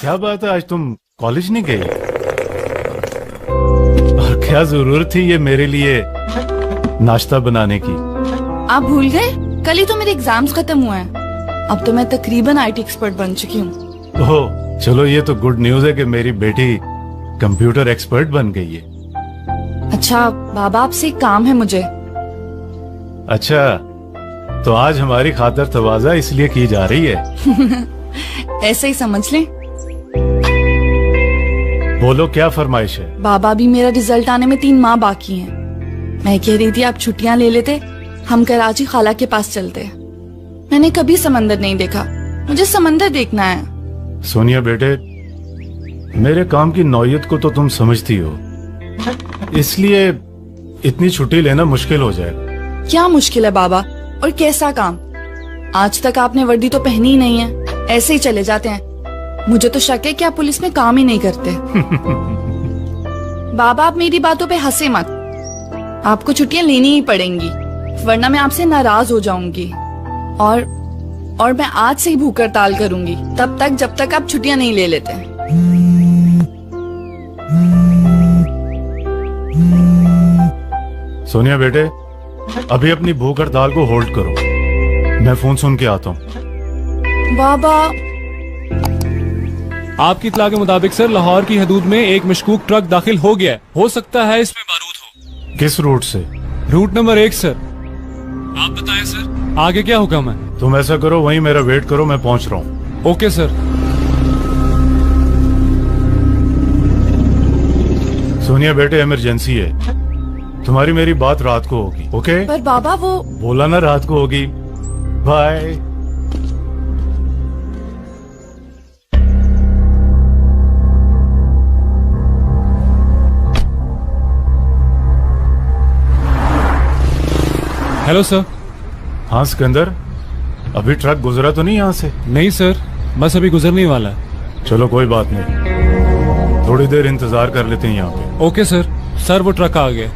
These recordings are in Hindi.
क्या बात है, आज तुम कॉलेज नहीं गई? और क्या जरूरत थी ये मेरे लिए नाश्ता बनाने की? आप भूल गए, कल ही तो मेरे एग्जाम्स खत्म हुए हैं। अब तो मैं तकरीबन IT एक्सपर्ट बन चुकी हूँ। ओह चलो, ये तो गुड न्यूज है कि मेरी बेटी कंप्यूटर एक्सपर्ट बन गई है। अच्छा बाबा, आपसे एक काम है मुझे। अच्छा, तो आज हमारी खातर तवाज़ा इसलिए की जा रही है? ऐसे ही समझ लें। बोलो क्या फरमाइश है? बाबा, भी मेरा रिजल्ट आने में 3 माह बाकी हैं। मैं कह रही थी आप छुट्टियां ले लेते, हम कराची खाला के पास चलते। मैंने कभी समंदर नहीं देखा, मुझे समंदर देखना है। सोनिया बेटे, मेरे काम की नौयत को तो तुम समझती हो, इसलिए इतनी छुट्टी लेना मुश्किल हो जाए। क्या मुश्किल है बाबा, और कैसा काम? आज तक आपने वर्दी तो पहनी ही नहीं है, ऐसे ही चले जाते हैं। मुझे तो शक है कि आप पुलिस में काम ही नहीं करते। बाबा, आप मेरी बातों पे हंसे मत। आपको छुट्टियां लेनी ही पड़ेंगी, वरना मैं आपसे नाराज हो जाऊंगी। और मैं आज से ही भूख हड़ताल करूंगी, तब तक जब तक आप छुट्टियां नहीं ले लेते। सोनिया बेटे, अभी अपनी भूख हड़ताल को होल्ड करो, मैं फोन सुन के आता हूँ। बाबा, आपकी इत्तला के मुताबिक सर, लाहौर की हदूद में एक मशकूक ट्रक दाखिल हो गया है। हो सकता है इसमें बारूद हो। किस रूट से? Route number 1 sir. आप बताएं सर, आगे क्या हुक्म है? तुम ऐसा करो, वहीं मेरा वेट करो, मैं पहुंच रहा हूँ। Okay sir. सोनिया बेटे, इमरजेंसी है, तुम्हारी मेरी बात रात को होगी। ओके? पर बाबा वो बोला ना रात को होगी। बाय। Hello sir. हाँ सिकंदर, अभी ट्रक गुजरा तो नहीं यहाँ से? नहीं सर, बस अभी गुजरने वाला है। चलो कोई बात नहीं, थोड़ी देर इंतजार कर लेते हैं यहाँ पे। Okay sir. सर वो ट्रक आ गया।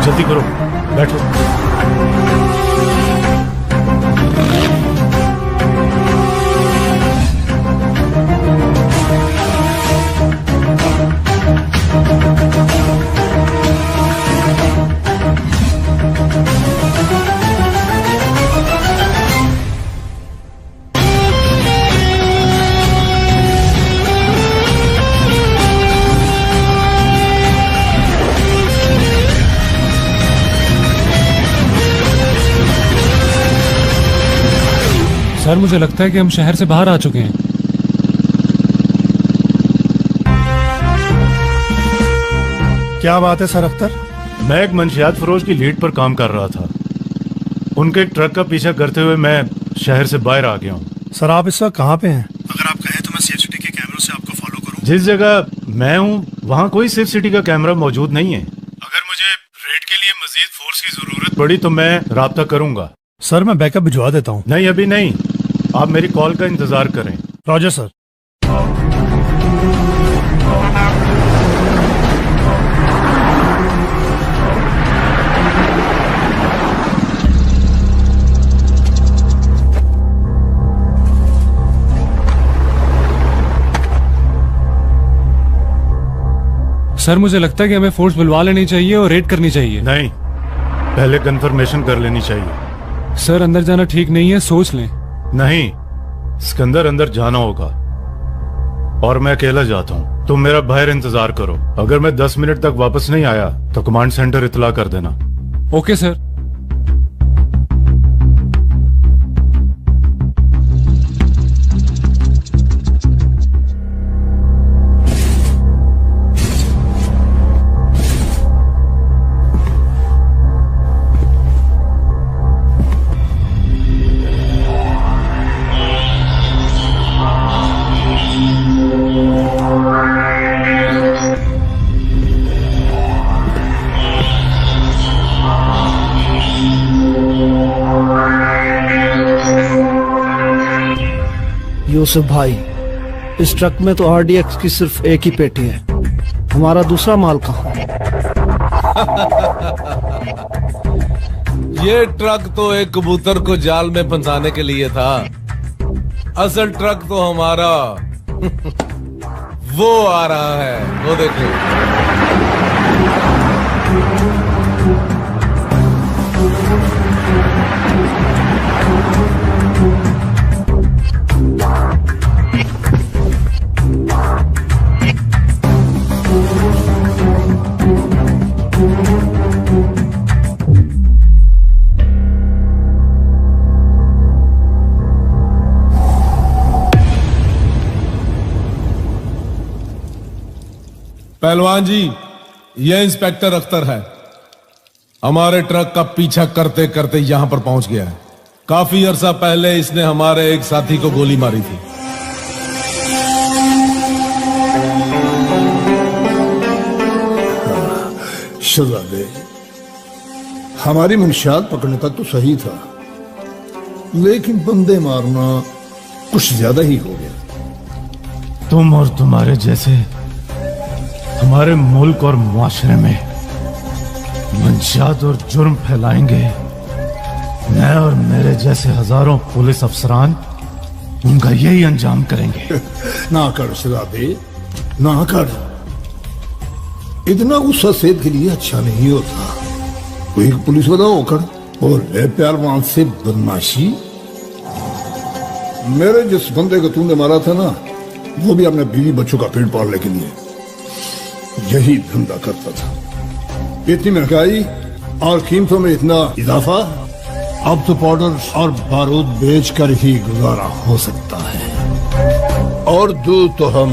जल्दी करो, बैठो। सर मुझे लगता है कि हम शहर से बाहर आ चुके हैं। क्या बात है सर अख्तर? मैं एक मंशियात फरोश की लीड पर काम कर रहा था, उनके एक ट्रक का पीछा करते हुए मैं शहर से बाहर आ गया हूँ। सर आप इस वक्त कहाँ पे हैं? अगर आप कहें तो मैं सेफ सिटी के कैमरों से आपको फॉलो करूँ। जिस जगह मैं हूँ वहाँ कोई सेफ सिटी का कैमरा मौजूद नहीं है। अगर मुझे रेड के लिए मजीद फोर्स की जरूरत पड़ी तो मैं राब्ता करूंगा। सर मैं बैकअप भिजवा देता हूँ। नहीं अभी नहीं, आप मेरी कॉल का इंतजार करें। Roger sir. सर मुझे लगता है कि हमें फोर्स बुलवा लेनी चाहिए और रेड करनी चाहिए। नहीं, पहले कंफर्मेशन कर लेनी चाहिए। सर अंदर जाना ठीक नहीं है, सोच लें। नहीं, सिकंदर अंदर जाना होगा और मैं अकेला जाता हूँ। तुम मेरा बाहर इंतजार करो, अगर मैं 10 मिनट तक वापस नहीं आया तो कमांड सेंटर इत्तला कर देना। Okay sir. यूसुफ भाई, इस ट्रक में तो RDX की सिर्फ एक ही पेटी है, हमारा दूसरा माल कहाँ? ये ट्रक तो एक कबूतर को जाल में फंसाने के लिए था। असल ट्रक तो हमारा वो आ रहा है, वो देखो। पहलवान जी, यह इंस्पेक्टर अख्तर है। हमारे ट्रक का पीछा करते करते यहां पर पहुंच गया है। काफी अरसा पहले इसने हमारे एक साथी को गोली मारी थी। शहजादे, हमारी मंशियात पकड़ने तक तो सही था, लेकिन बंदे मारना कुछ ज्यादा ही हो गया। तुम और तुम्हारे जैसे हमारे मुल्क और मुआशरे में मंशियात और जुर्म फैलाएंगे। मैं और मेरे जैसे हजारों पुलिस अफसरान उनका यही अंजाम करेंगे। ना कर शहजादे, ना कर। इतना गुस्सा सेहत के लिए अच्छा नहीं होता। कोई एक पुलिस वाला होकर और ले पहलवान से बदमाशी। मेरे जिस बंदे को तूने मारा था ना, वो भी अपने बीवी बच्चों का पेट पालने के लिए यही धंधा करता था। इतनी महंगाई और कीमतों में इतना इजाफा, अब तो पाउडर और बारूद बेचकर ही गुजारा हो सकता है। और दूध तो हम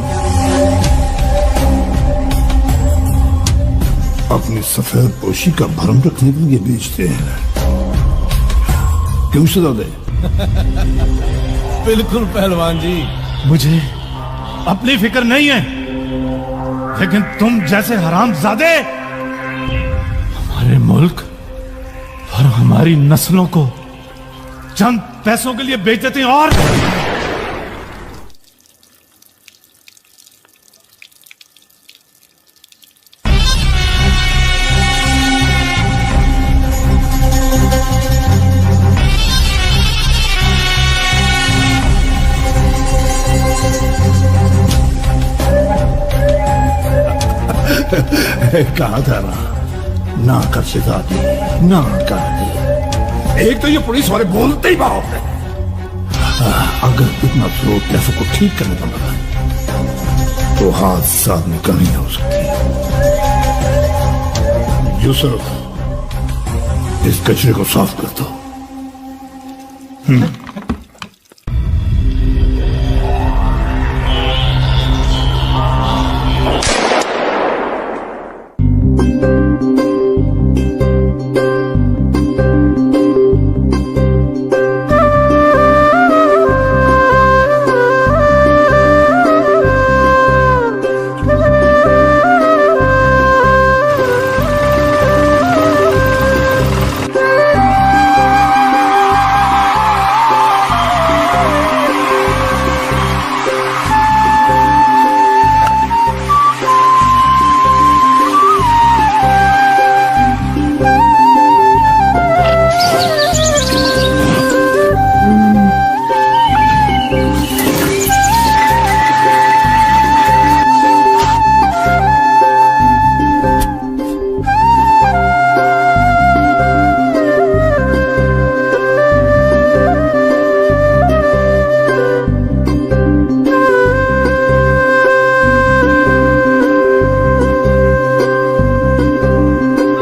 अपनी सफेद पोशी का भरम रखने के लिए बेचते हैं। क्यों शहजादे? बिल्कुल पहलवान जी। मुझे अपनी फिक्र नहीं है, लेकिन तुम जैसे हरामजादे हमारे मुल्क और हमारी नस्लों को चंद पैसों के लिए बेच देते हैं। और कहा था ना कर शहजादी, ना कर। एक तो ये पुलिस वाले बोलते ही बहुत है। अगर इतना स्लो ट्रैफिक को ठीक करने का लगा तो हादसा में कमी हो सकती है। यूसुफ, इस कचरे को साफ कर दो।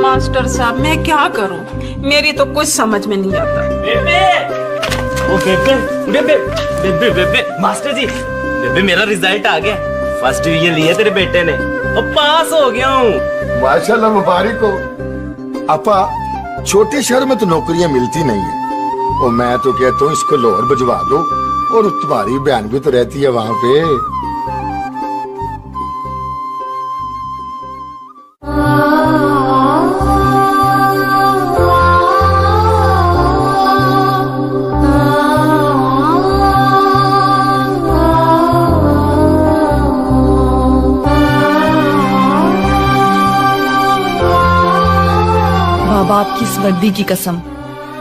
मास्टर साहब, मैं क्या करूं? मेरी तो कुछ समझ में नहीं आता। बेबे, ओ बेबे, बेबे, बेबे, बेबे, मास्टर जी, बेबे मेरा रिजल्ट आ गया। फर्स्ट डिवीजन लिया तेरे बेटे ने और पास हो गया हूँ। माशाल्लाह, मुबारक हो। अपा, छोटे शहर में तो नौकरियां मिलती नहीं है, और मैं तो कहता हूँ इसको लाहौर भिजवा दो, और तुम्हारी बहन भी तो रहती है वहाँ पे। बाबा, आपकी इस वर्दी की कसम,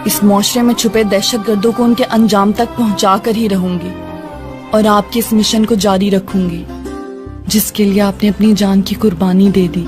इस मुआशरे में छुपे दहशतगर्दों को उनके अंजाम तक पहुंचा कर ही रहूंगी और आपके इस मिशन को जारी रखूंगी जिसके लिए आपने अपनी जान की कुर्बानी दे दी।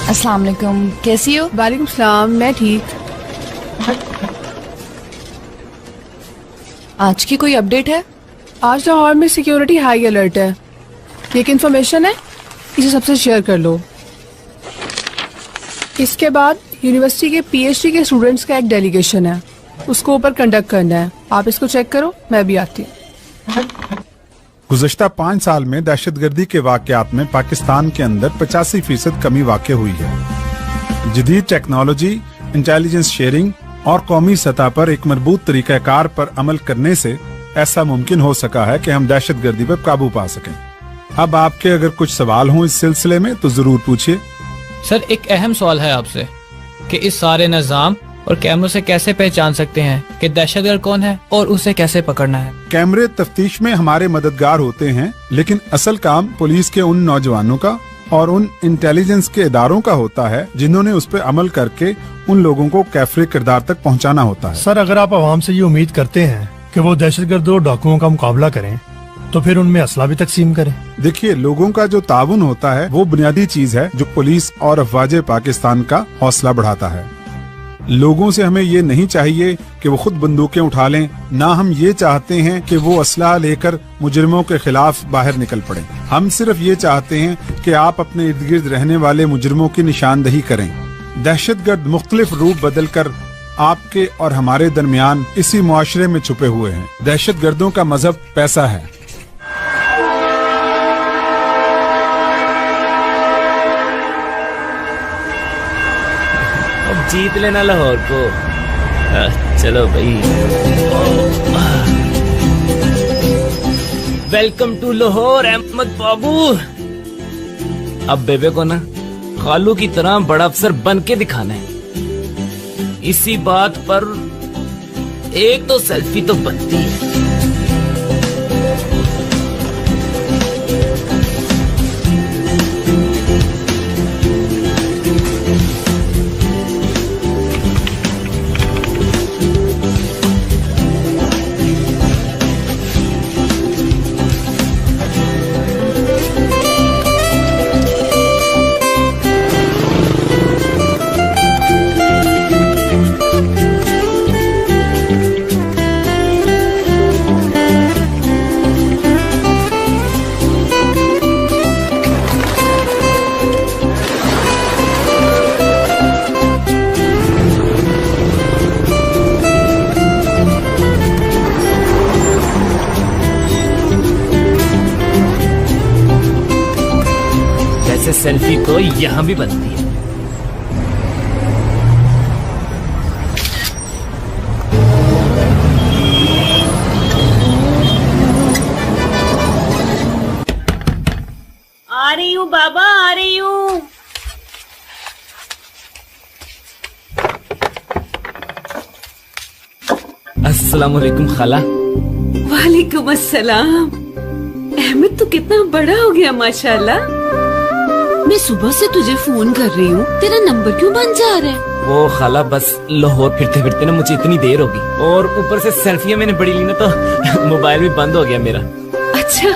अस्सलाम वालेकुम, कैसी हो? वालेकुम सलाम, मैं ठीक। आज की कोई अपडेट है? आज लाहौर में सिक्योरिटी हाई अलर्ट है। एक इन्फॉर्मेशन है, इसे सबसे शेयर कर लो। इसके बाद यूनिवर्सिटी के पीएचडी के स्टूडेंट्स का एक डेलीगेशन है, उसको ऊपर कंडक्ट करना है। आप इसको चेक करो, मैं भी आती हूँ। गुज़श्ता 5 साल में दहशतगर्दी के वाक़यात में पाकिस्तान के अंदर 85% कमी वाक़ हुई है। जदीद टेक्नोलॉजी, इंटेलिजेंस शेयरिंग और कौमी सतह पर एक मजबूत तरीक़ाकार पर अमल करने से ऐसा मुमकिन हो सका है कि हम दहशतगर्दी पर काबू पा सकें। अब आपके अगर कुछ सवाल हों इस सिलसिले में तो जरूर पूछिए। सर, एक अहम सवाल है आपसे कि इस सारे निज़ाम और कैमरों से कैसे पहचान सकते हैं कि दहशतगर्द कौन है और उसे कैसे पकड़ना है? कैमरे तफ्तीश में हमारे मददगार होते हैं, लेकिन असल काम पुलिस के उन नौजवानों का और उन इंटेलिजेंस के इदारों का होता है जिन्होंने उस पर अमल करके उन लोगों को कैफरे किरदार तक पहुंचाना होता है। सर, अगर आप आवाम से ये उम्मीद करते हैं कि वो दहशतगर्दों और डाकुओं का मुकाबला करें तो फिर उनमें असला भी तकसीम करें। देखिए, लोगों का जो ताउन होता है वो बुनियादी चीज है जो पुलिस और अफवाज पाकिस्तान का हौसला बढ़ाता है। लोगों से हमें ये नहीं चाहिए कि वो खुद बंदूकें उठा लें, ना हम ये चाहते हैं कि वो असला लेकर मुजरिमों के खिलाफ बाहर निकल पड़े। हम सिर्फ ये चाहते हैं कि आप अपने इर्द गिर्द रहने वाले मुजरिमों की निशानदही करें। दहशतगर्द मुख्तलिफ रूप बदल कर आपके और हमारे दरमियान इसी मुआशरे में छुपे हुए हैं। दहशतगर्दों का मजहब पैसा है। जीत लेना लाहौर को। चलो भाई, वेलकम टू लाहौर अहमद बाबू। अब बेबे को ना खालू की तरह बड़ा अफसर बन के दिखाना है। इसी बात पर एक तो सेल्फी तो बनती है। सेल्फी तो यहाँ भी बनती है। आ रही हूँ बाबा, आ रही हूँ। अस्सलाम वालेकुम खाला। वालेकुम अस्सलाम। अहमद, तू कितना बड़ा हो गया माशाल्लाह। मैं सुबह से तुझे फोन कर रही हूँ, तेरा नंबर क्यों बंद जा रहा है? वो खाला बस लाहौर फिरते फिरते ना मुझे इतनी देर होगी और ऊपर से सेल्फियां मैंने बड़ी ली ना तो मोबाइल भी बंद हो गया मेरा। अच्छा,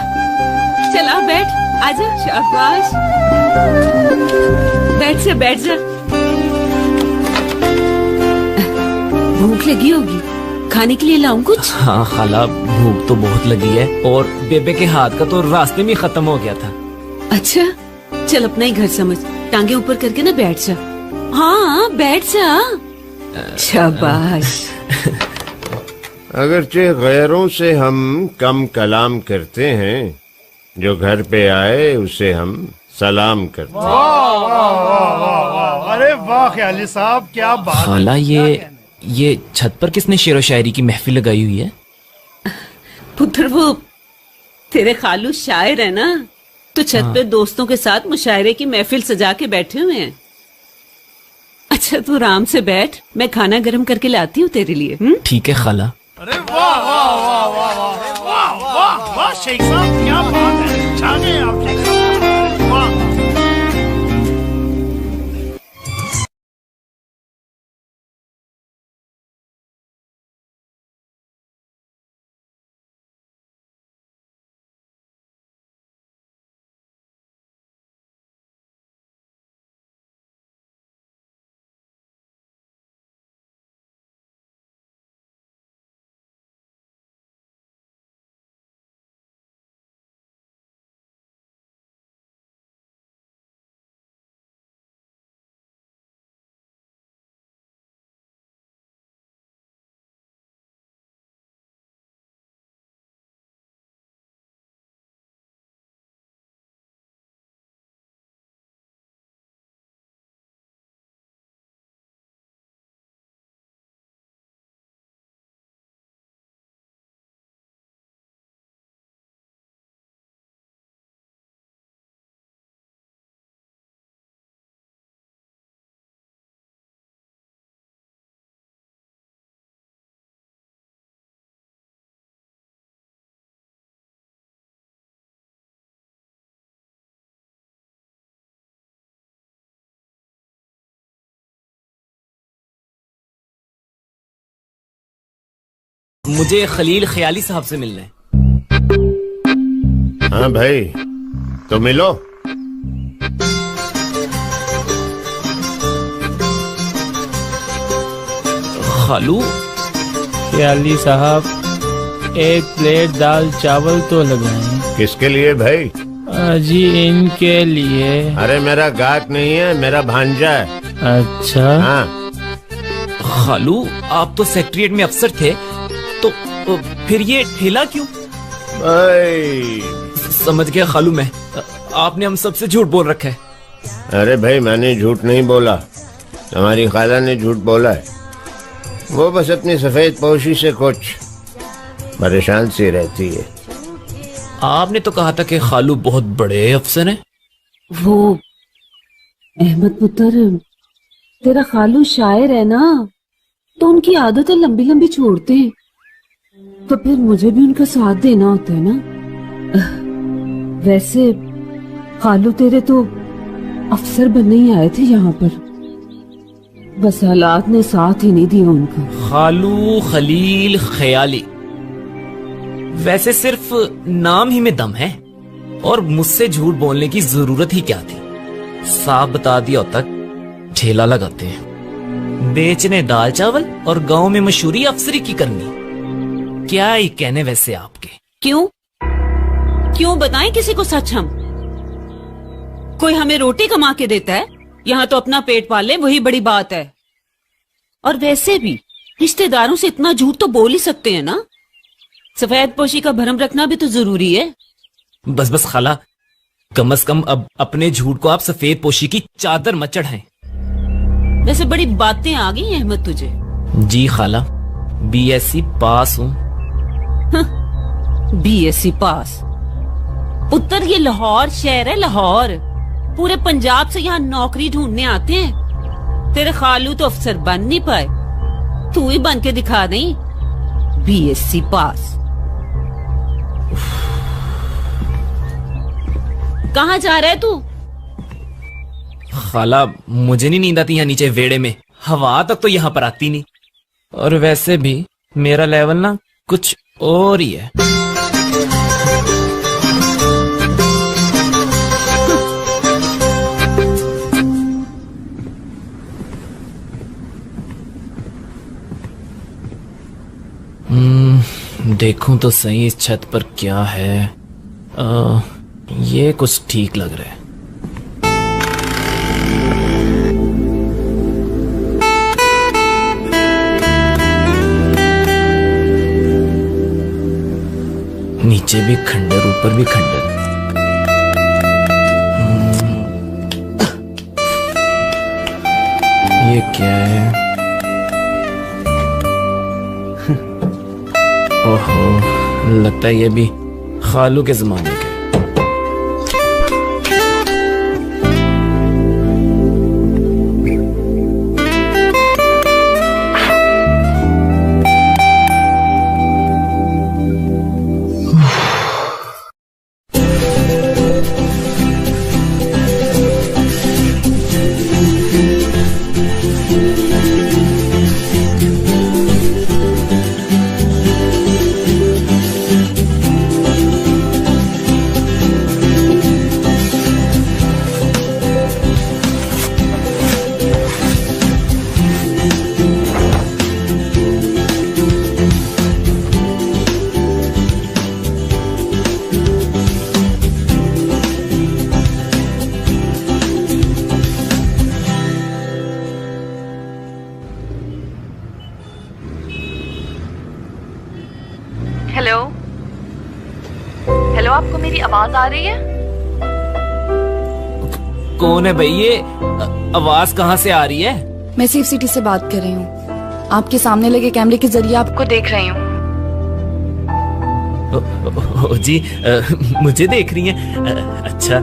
चला बैठ, आजा। शाबाश, बैठ जा, बैठ जा। भूख लगी होगी, खाने के लिए लाऊं कुछ? हाँ खाला, भूख तो बहुत लगी है और बेबे के हाथ का तो रास्ते में खत्म हो गया था। अच्छा, चल अपना ही घर समझ, टांगे ऊपर करके ना बैठ जा। हाँ बैठ जा। शाबाश। अगरचे गैरों से हम कम कलाम करते हैं, जो घर पे आए उसे हम सलाम करते हैं। अरे वाह ख्याली साहब, क्या बात। खाला, ये छत पर किसने शेर व शायरी की महफिल लगाई हुई है? पुत्र वो तेरे खालू शायर है ना, तो छत पे दोस्तों के साथ मुशायरे की महफिल सजा के बैठे हुए हैं। अच्छा तू आराम से बैठ, मैं खाना गर्म करके लाती हूँ तेरे लिए। ठीक है खाला। अरे वाह वाह वाह वाह वाह वाह वाह वाह शेख साहब, क्या बात है, छा गए आप शेख साहब, वाह। मुझे खलील ख्याली साहब से मिलना है। हाँ भाई, तो मिलो। खालू। ख्याली साहब, एक प्लेट दाल चावल तो लगाएं। किसके लिए भाई? जी इनके लिए। अरे मेरा गाहक नहीं है, मेरा भांजा है। अच्छा। हाँ। खालू, आप तो सेक्रेटरीट में अफसर थे, तो फिर ये ठेला क्यों? समझ गया खालू मैं, आपने हम सबसे झूठ बोल रखा है। अरे भाई मैंने झूठ नहीं बोला, हमारी खाला ने झूठ बोला है। वो बस अपनी सफेद पोशी से कुछ परेशान सी रहती है। आपने तो कहा था कि खालू बहुत बड़े अफसर हैं। वो अहमद पुत्र, तेरा खालू शायर है ना, तो उनकी आदत है लंबी लंबी छोड़ते हैं, तो फिर मुझे भी उनका साथ देना होता है ना। वैसे खालू तेरे तो अफसर बनने ही आए थे यहाँ पर, बस हालात ने साथ ही नहीं दिया उनका। खालू खलील ख्याली, वैसे सिर्फ नाम ही में दम है, और मुझसे झूठ बोलने की जरूरत ही क्या थी। साफ बता दिया होता ठेला लगाते हैं, बेचने दाल चावल और गांव में मशहूरी अफसरी की करनी। क्या ही कहने वैसे आपके। क्यों क्यों बताएं किसी को सच? हम कोई हमें रोटी कमा के देता है? यहाँ तो अपना पेट पाले वही बड़ी बात है। और वैसे भी रिश्तेदारों से इतना झूठ तो बोल ही सकते हैं ना। सफेद पोशी का भरम रखना भी तो जरूरी है। बस बस खाला, कम से कम अब अपने झूठ को आप सफेद पोशी की चादर मत चढ़ाएं। वैसे बड़ी बातें आ गई अहमद तुझे। जी खाला, BSc पास हूँ। BSc पास? उत्तर ये लाहौर शहर है, लाहौर। पूरे पंजाब से यहाँ नौकरी ढूंढने आते हैं। तेरे खालू तो अफसर बन नहीं पाए, तू ही बन के दिखा नहीं। BSc पास। कहाँ जा रहा है तू? खाला, मुझे नहीं नींद आती यहाँ नीचे वेड़े में, हवा तक तो यहाँ पर आती नहीं। और वैसे भी मेरा लेवल ना कुछ और ही है। देखूं तो सही इस छत पर क्या है। ये कुछ ठीक लग रहा है। नीचे भी खंडर, ऊपर भी खंडर। ये क्या है? ओहो, लगता है ये भी खालू के जमाने का। हेलो हेलो, आपको मेरी आवाज आ रही है? कौन है भाई ये? आवाज कहाँ से आ रही है? मैं सेफ सिटी से बात कर रही हूँ। आपके सामने लगे कैमरे के जरिए आपको देख रही हूँ। जी, मुझे देख रही हैं? अच्छा,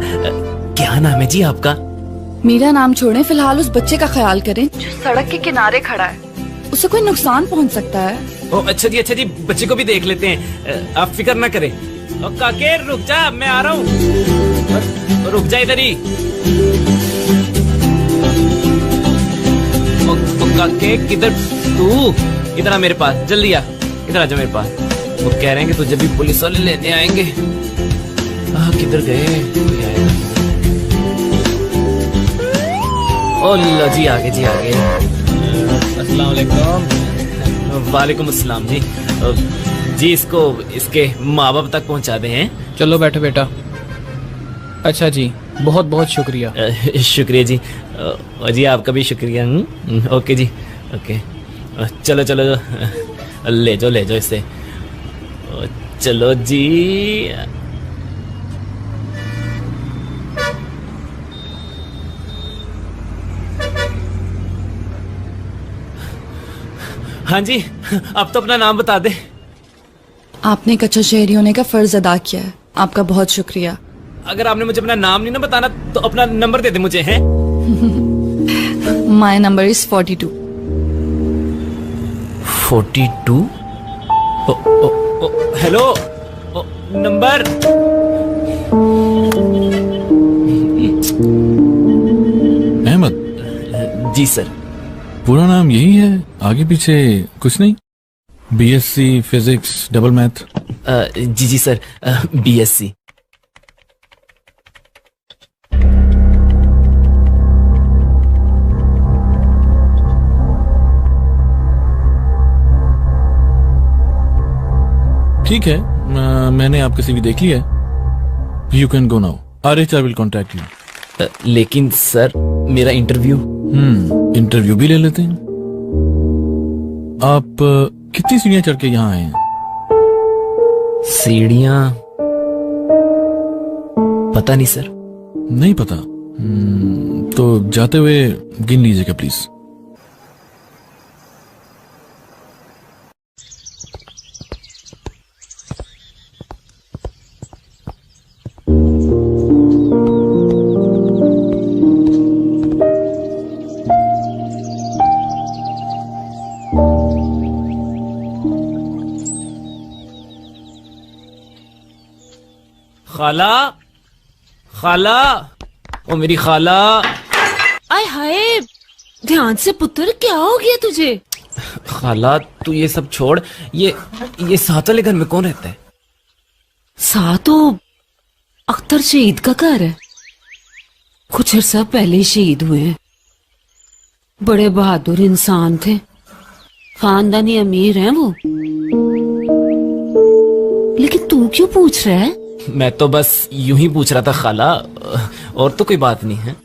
क्या नाम है जी आपका? मेरा नाम छोड़ें, फिलहाल उस बच्चे का ख्याल करें जो सड़क के किनारे खड़ा है। उसे कोई नुकसान पहुँच सकता है। ओ अच्छा जी, बच्चे को भी देख लेते हैं, आप फिक्र ना करें। ओ काके रुक जा, मैं आ रहा हूँ। रुक जा इधर ही। ओ काके किधर? तू इधर आ मेरे पास, जल्दी आ, इधर आ जा मेरे पास। वो कह रहे हैं कि तुझे भी पुलिस वाले लेने आएंगे। किधर गए? ओ लो जी, आगे जी आगे। अस्सलाम वालेकुम। वालेकुम अस्सलाम जी। जी, इसको इसके माँ बाप तक पहुँचा दे हैं। चलो बैठो बेटा। अच्छा जी, बहुत बहुत शुक्रिया। शुक्रिया जी। जी आपका भी शुक्रिया। ओके जी, ओके। चलो चलो, ले जाओ इसे। चलो जी। हाँ जी, अब तो अपना नाम बता दे। आपने एक अच्छा शहरी होने का फर्ज अदा किया है, आपका बहुत शुक्रिया। अगर आपने मुझे अपना नाम नहीं ना बताना तो अपना नंबर दे दे मुझे, हैं? My number is 42। 42? Hello, number. Ahmad. जी सर। पूरा नाम यही है, आगे पीछे कुछ नहीं? BSc physics double maths? जी सर, बीएससी। ठीक है, मैंने आपकी सीवी देख ली है। You can go now. Our HR will contact you. लेकिन सर, मेरा इंटरव्यू। इंटरव्यू भी ले लेते हैं। आप कितनी सीढ़ियां चढ़ के यहाँ आए हैं? सीढ़ियां पता नहीं सर। नहीं पता? तो जाते हुए गिन लीजिएगा प्लीज। खाला, खाला, ओ मेरी खाला। आय हाय, ध्यान से पुत्र, क्या हो गया तुझे? खाला तू ये सब छोड़, ये साथ वाले घर में कौन रहता है? साथ तो अख्तर शहीद का घर है। कुछ अर्सा पहले ही शहीद हुए हैं। बड़े बहादुर इंसान थे, खानदानी अमीर हैं वो। लेकिन तू क्यों पूछ रहा है? मैं तो बस यूं ही पूछ रहा था खाला, और तो कोई बात नहीं है।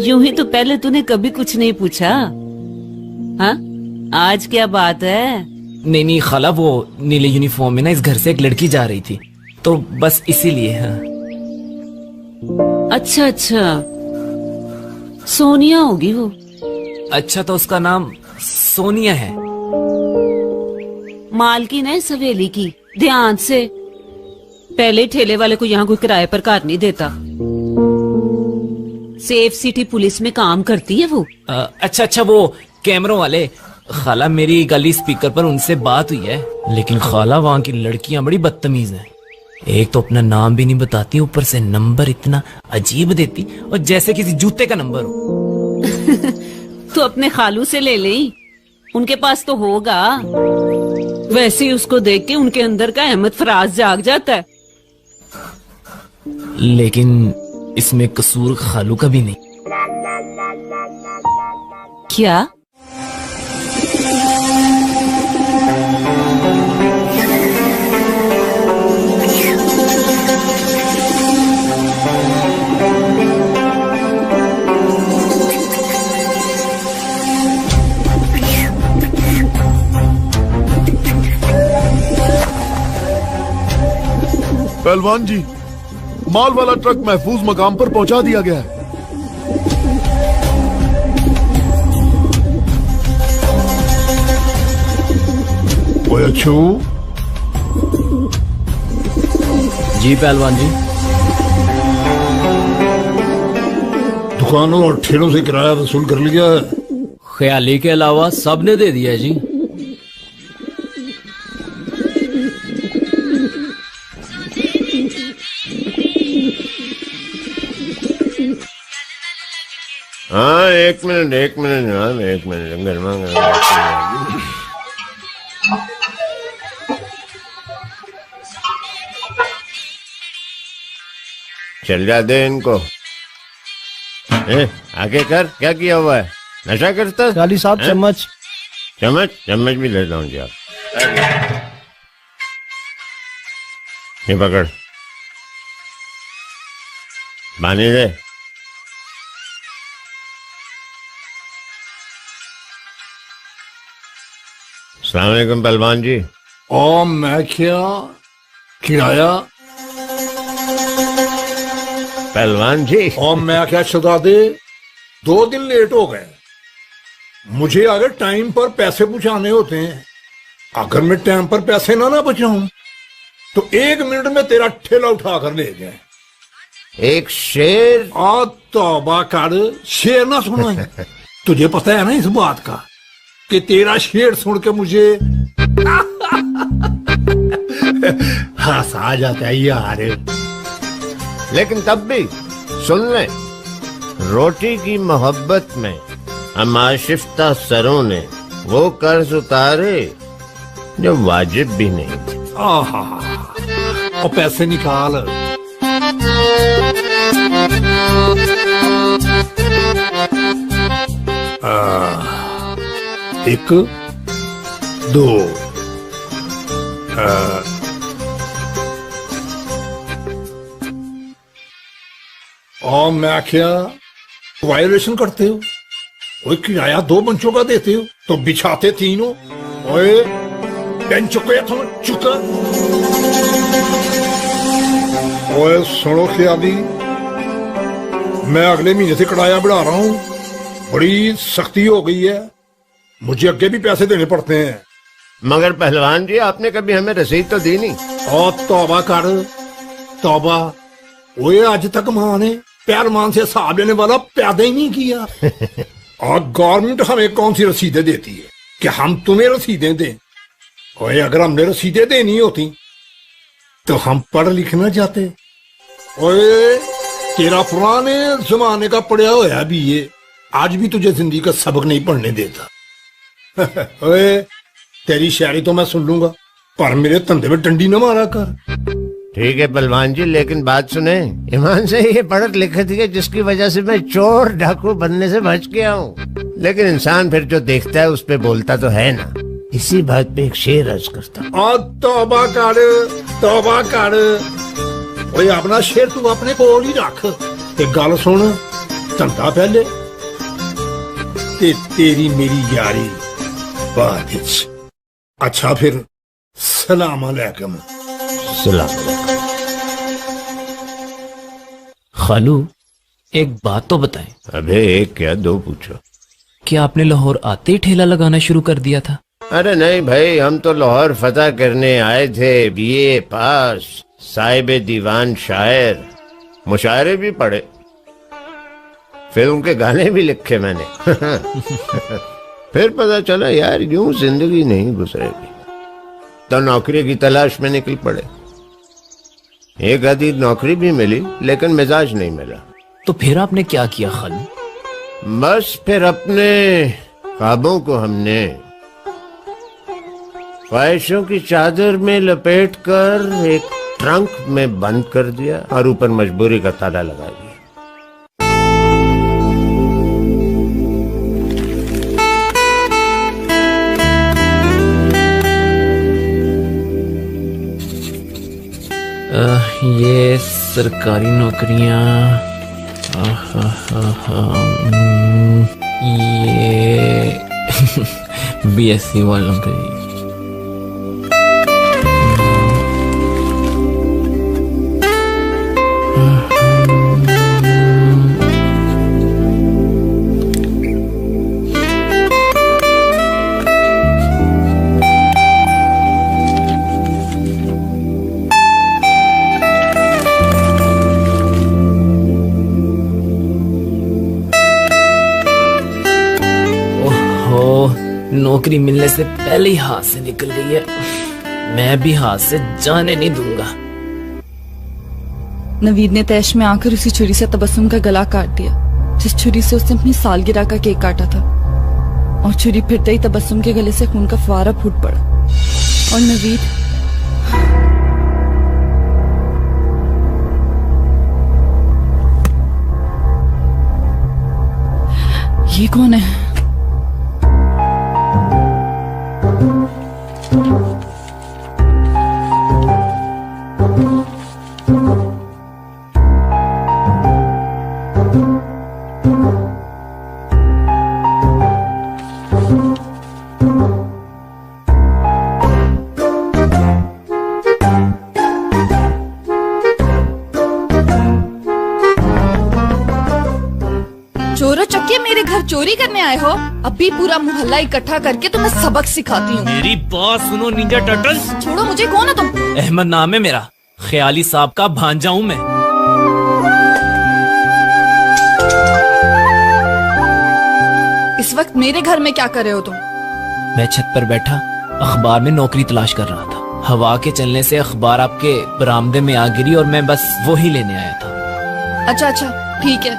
यूं ही तो पहले तूने कभी कुछ नहीं पूछा। हाँ, आज क्या बात है? नहीं खाला, वो नीले यूनिफॉर्म में ना इस घर से एक लड़की जा रही थी, तो बस इसीलिए। हाँ। अच्छा अच्छा, सोनिया होगी वो। अच्छा, तो उसका नाम सोनिया है। मालकिन है इस हवेली की, ध्यान से। पहले ठेले वाले को यहाँ कोई किराए पर घर नहीं देता। सेफ सिटी पुलिस में काम करती है वो। अच्छा अच्छा, वो कैमरों वाले। खाला, मेरी गली स्पीकर पर उनसे बात हुई है, लेकिन खाला वहाँ की लड़कियां बड़ी बदतमीज हैं। एक तो अपना नाम भी नहीं बताती, ऊपर से नंबर इतना अजीब देती, और जैसे किसी जूते का नंबर हो। तो अपने खालू से ले ले, उनके पास तो होगा। वैसे ही उसको देख के उनके अंदर का अहमद फराज जाग जाता है। लेकिन इसमें कसूर खालू का भी नहीं। क्या? पहलवान जी, माल वाला ट्रक महफूज मकाम पर पहुंचा दिया गया है। ओए अच्छू। जी पहलवान जी। दुकानों और ठेलों से किराया वसूल कर लिया है? ख्याली के अलावा सबने दे दिया जी। हाँ, एक मिनट जनाब, एक मिनट। गर्मा गर्मा चल जा दे इनको। आगे कर, क्या किया हुआ है? नशा करता? काली साहब, चम्मच। चम्मच भी लेता हूँ जी। आप ये पकड़, पानी दे। अस्सलाम वालेकुम पहलवान जी। और मैं क्या किराया? पहलवान जी। और मैं क्या शहजादे, 2 दिन लेट हो गए। मुझे अगर टाइम पर पैसे पहुंचाने होते हैं, अगर मैं टाइम पर पैसे ना पहुंचाऊं तो 1 मिनट में तेरा ठेला उठा कर ले गए। एक शेर? तौबा कर, शेर ना सुना। तुझे पता है ना इस बात का कि तेरा शेर सुन के मुझे हंस आ जाता है यार। लेकिन तब भी सुन ले, रोटी की मोहब्बत में हम आशिफ्ता सरों ने वो कर्ज उतारे जो वाजिब भी नहीं थे। आहा, और पैसे निकाल। एक, 2, और मैं क्या वायलेशन करते हो? ओए किराया 2 बंचों का देते हो तो बिछाते 3 हो। ओए बेंच चुके तुम चुका। ओए सुनो ख्याली, मैं अगले महीने से किराया बढ़ा रहा हूँ। बड़ी सख्ती हो गई है, मुझे आगे भी पैसे देने पड़ते हैं। मगर पहलवान जी, आपने कभी हमें रसीद तो दी नहीं। और तौबा कर, तौबा। ओए आज तक माँ ने पहलवान से हिसाब लेने वाला पैदा ही नहीं किया। और गवर्नमेंट हमें कौन सी रसीदें देती है कि हम तुम्हें रसीदें दें? ओए अगर हमने रसीदें देनी होती तो हम पढ़ लिखना जाते। ओए तेरा पुराने जमाने का पढ़ा हुआ भी ये आज भी तुझे जिंदगी का सबक नहीं पढ़ने देता। ओए तेरी शायरी तो मैं सुन लूंगा, पर मेरे धंधे में डंडी न मारा कर। ठीक है पहलवान जी, लेकिन बात सुने, ईमान से ये पढ़त लिखत है जिसकी वजह से मैं चोर डाकू बनने से बच गया हूँ। लेकिन इंसान फिर जो देखता है उस पे बोलता तो है ना। इसी बात पे एक शेर अर्ज करता। तौबा कर, तौबा कर। ओए अपना शेर तू अपने कोल ही रख। ते गल सुन, धंधा पहले ते तेरी मेरी यारी बाद विच। अच्छा फिर सलाम अलैकुम। सलाम। खालू एक बात तो बताएं। अबे एक क्या दो पूछो। क्या आपने लाहौर आते ही ठेला लगाना शुरू कर दिया था? अरे नहीं भाई, हम तो लाहौर फतह करने आए थे। बीए पास, साहिब दीवान शायर, मुशायरे भी पढ़े, फिल्म के गाने भी लिखे मैंने। फिर पता चला यार यूं जिंदगी नहीं गुजरेगी, तो नौकरी की तलाश में निकल पड़े। एक आधी नौकरी भी मिली लेकिन मिजाज नहीं मिला। तो फिर आपने क्या किया खालू? बस फिर अपने ख्वाबों को हमने ख्वाहिशों की चादर में लपेटकर एक ट्रंक में बंद कर दिया और ऊपर मजबूरी का ताला लगा दिया। ये सरकारी नौकरियां, ये बीएससी वालों के। नौकरी मिलने से पहले ही हाथ से निकल गई है, मैं भी हाथ से जाने नहीं दूंगा। नवीद ने तैश में आकर उसी छुरी से तबस्सुम का गला काट दिया जिस छुरी से उसने अपनी सालगिरह का केक काटा था, और छुरी फिरते ही तबस्सुम के गले से खून का फुवारा फूट पड़ा। और नवीद ये कौन है? चोरों चक्के मेरे घर चोरी करने आए हो? अभी पूरा मोहल्ला इकट्ठा करके तुम्हें सबक सिखाती हूँ। मेरी बात सुनो निंजा टर्टल्स। छोड़ो मुझे, कौन हो तुम? अहमद नाम है मेरा, ख्याली साहब का भांजा हूँ मैं। इस वक्त मेरे घर में क्या कर रहे हो तुम? मैं छत पर बैठा अखबार में नौकरी तलाश कर रहा था। हवा के चलने से अखबार आपके बरामदे में आ गिरी और मैं बस वो ही लेने आया था। अच्छा अच्छा ठीक है,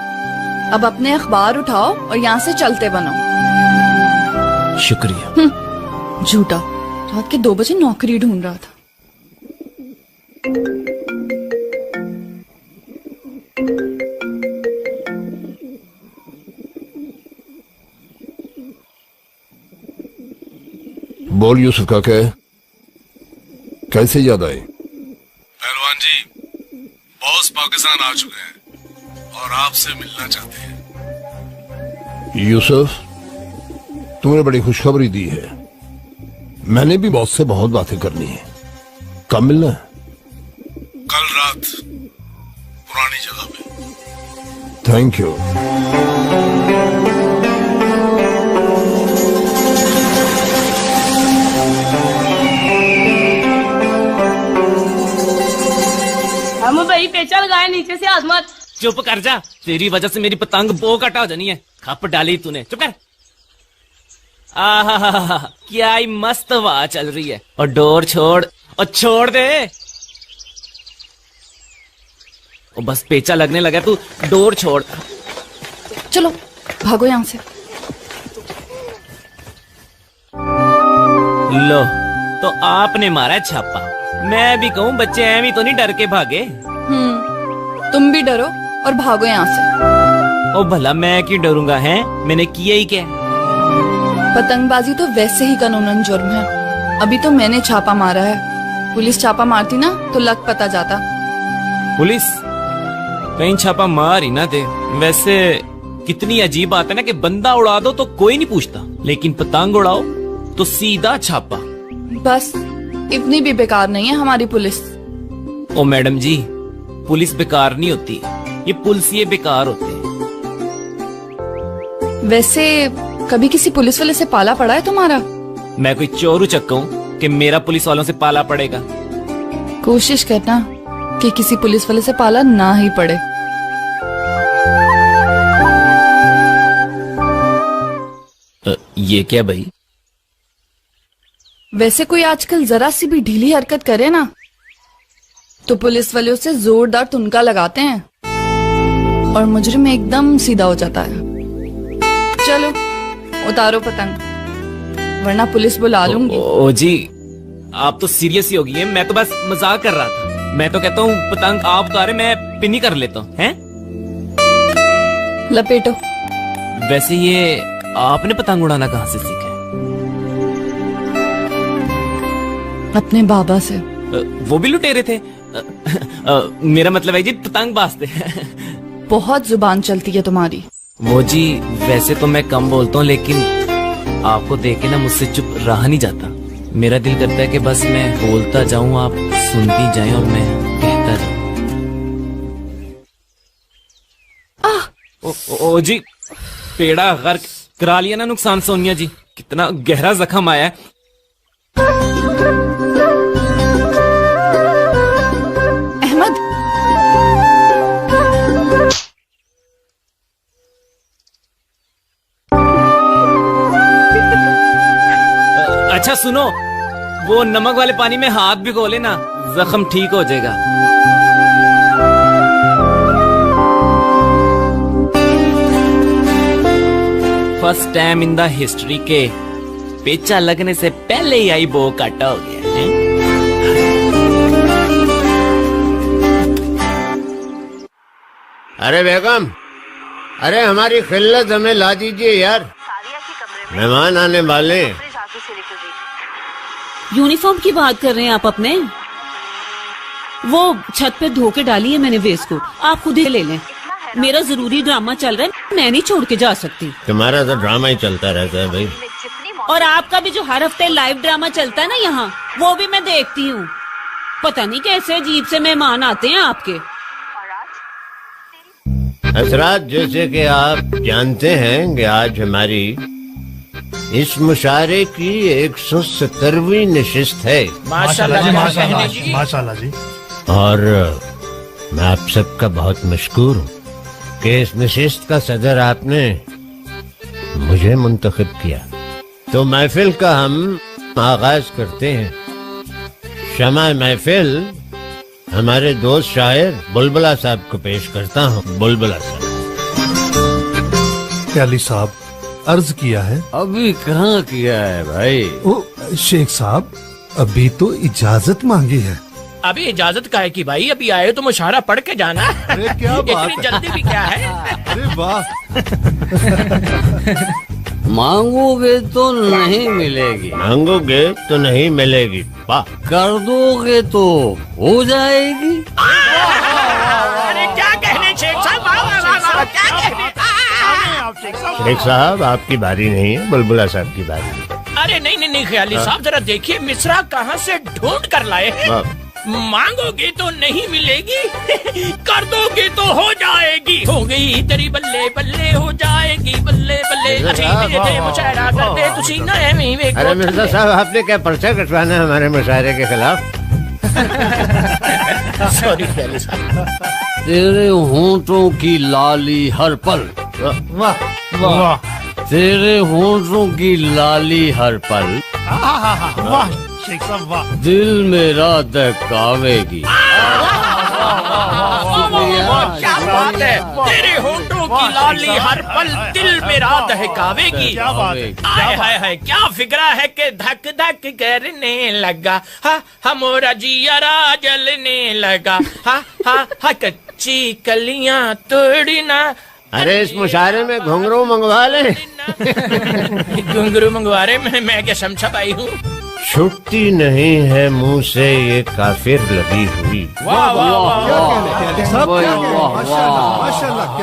अब अपने अखबार उठाओ और यहाँ से चलते बनो। शुक्रिया। झूठा, रात के 2 बजे नौकरी ढूंढ रहा था। बोल यूसुफ काका, कैसे याद आई? पहलवान जी, बॉस पाकिस्तान आ चुके हैं और आपसे मिलना चाहते हैं। यूसुफ, तुमने बड़ी खुशखबरी दी है। मैंने भी बॉस से बहुत बातें करनी है। कब मिलना है? कल रात पुरानी जगह पे। Thank you. हम भाई पेचा लगाए नीचे से आजमत। चुप कर जा, तेरी वजह से मेरी पतंग बो कटा हो जानी है। खप डाली तूने, चुप कर। आहा, क्या ही मस्त हवा चल रही है। और डोर छोड़ और छोड़ दे। और बस पेचा लगने लगा, तू डोर छोड़। चलो भागो यहाँ से। लो, तो आपने मारा छापा। मैं भी कहूँ बच्चे ऐवी तो नहीं डर के भागे। तुम भी डरो और भागो यहाँ से। ओ भला मैं क्यों डरूंगा, है? मैंने किया ही क्या? पतंगबाजी तो वैसे ही कानूनन जुर्म है। अभी तो मैंने छापा मारा है, पुलिस छापा मारती ना तो लग पता जाता। पुलिस कहीं छापा मार ही ना दे। वैसे कितनी अजीब बात है ना कि बंदा उड़ा दो तो कोई नहीं पूछता, लेकिन पतंग उड़ाओ तो सीधा छापा। बस इतनी भी बेकार नहीं है हमारी पुलिस। ओ मैडम जी, पुलिस बेकार नहीं होती, ये पुलिसिये बेकार होते हैं। वैसे कभी किसी पुलिस वाले से पाला पड़ा है तुम्हारा? मैं कोई चोरू चक्का हूँ कि मेरा पुलिस वालों से पाला पड़ेगा? कोशिश करना कि किसी पुलिस वाले से पाला ना ही पड़े। ये क्या भाई? वैसे कोई आजकल जरा सी भी ढीली हरकत करे ना तो पुलिस वाले उसे जोरदार तुनका लगाते हैं और मुजरिम एकदम सीधा हो जाता है। चलो उतारो पतंग वरना पुलिस बुला लूंगी। ओ जी, आप तो सीरियस ही हो गई है, मैं तो बस मजाक कर रहा था। मैं तो कहता हूँ पतंग आप उतारे, मैं पिनी कर लेता हूँ। हैं? लपेटो। वैसे ये आपने पतंग उड़ाना कहाँ से सीखा है? अपने बाबा से। वो भी लुटेरे थे? मेरा मतलब है जी पतंग बाजते। बहुत जुबान चलती है तुम्हारी। वो जी, वैसे तो मैं कम बोलता हूँ लेकिन आपको देख के ना मुझसे चुप रहा नहीं जाता। मेरा दिल करता है कि बस मैं बोलता जाऊं, आप सुनती जाएं और मैं कहता जाऊं। ओ जी, पेड़ा गर्क करा लिया ना नुकसान सोनिया जी, कितना गहरा जख्म आया है। अहमद, अच्छा सुनो, वो नमक वाले पानी में हाथ भिगो लेना, जख्म ठीक हो जाएगा। First time in the history के पेचा लगने से पहले ही आई बो काटा हो गया है? अरे बेगम, अरे हमारी खिल्लत हमें ला दीजिए यार, मेहमान आने वाले। यूनिफॉर्म की बात कर रहे हैं आप अपने? वो छत पे धो के डाली है मैंने वेस्ट कोट, आप खुद ही ले लें। मेरा जरूरी ड्रामा चल रहा है, मैं नहीं छोड़ के जा सकती। तुम्हारा तो ड्रामा ही चलता रहता है भाई। और आपका भी जो हर हफ्ते लाइव ड्रामा चलता है ना यहाँ, वो भी मैं देखती हूँ। पता नहीं कैसे अजीब से मेहमान आते हैं आपके। असरात, जैसे कि आप जानते हैं कि आज हमारी इस मुशारे की 170वीं नशिस्त है। माशाल्लाह जी, माशाल्लाह जी, माशाल्लाह जी। और मैं आप सबका बहुत मशकूर हूँ कि इस नशिस्त का सदर आपने मुझे मुंतखब किया। तो महफिल का हम आगाज करते हैं। शमा महफिल हमारे दोस्त शायर बुलबुला साहब को पेश करता हूँ। बुलबुला साहब। अली साहब अर्ज किया है? अभी कहाँ किया है भाई? ओ शेख साहब, अभी तो इजाजत मांगी है। अभी इजाजत का है कि भाई, अभी आए तो मुशारा पढ़ के जाना। अरे क्या बात इतनी जल्दी भी क्या है? अरे वाह। मांगोगे तो नहीं मिलेगी, मांगोगे तो नहीं मिलेगी, वाह। कर दोगे तो हो जाएगी। अरे क्या कहने शेख साहब, वाह वाह वाह वाह, क्या कहने? शेख साहब, आपकी बारी नहीं है, बुलबुला साहब की बारी। अरे नहीं नहीं नहीं, ख्याली साहब जरा देखिए मिसरा कहाँ से ढूंढ कर लाए हैं। मांगोगे तो नहीं मिलेगी, कर दोगे तो हो जाएगी, हो गई तेरी बल्ले बल्ले हो जाएगी, बल्ले बल्ले। मुशायरा कर दे तुसी ना है। अरे मिर्जा साहब, आपने क्या पर्चा कटवाना है हमारे मुशायरे के खिलाफ? सॉरी ख्याली साहब। तेरे होंठों की लाली हर पल, वाह वाह, तेरे होंठों की लाली हर पल, वाह शेख साहब वाह, दिल मेरा दहकावेगी। क्या बात है, तेरे होंठों की लाली हर पल दिल मेरा दहकावेगी। हाय हाय हाय, क्या फिक्रा है कि धक धक करने लगा, हा हमारा जियरा जलने लगा, हा हा हा कच्ची कलियां तोड़ना। अरे इस मुशायरे में घुंघरू मंगवा ले। घुंघरू मंगवा रहे, मैं क्या समझा पाई हूँ। छुट्टी नहीं है मुंह से ये काफिर लगी हुई। वाह वाह वाह,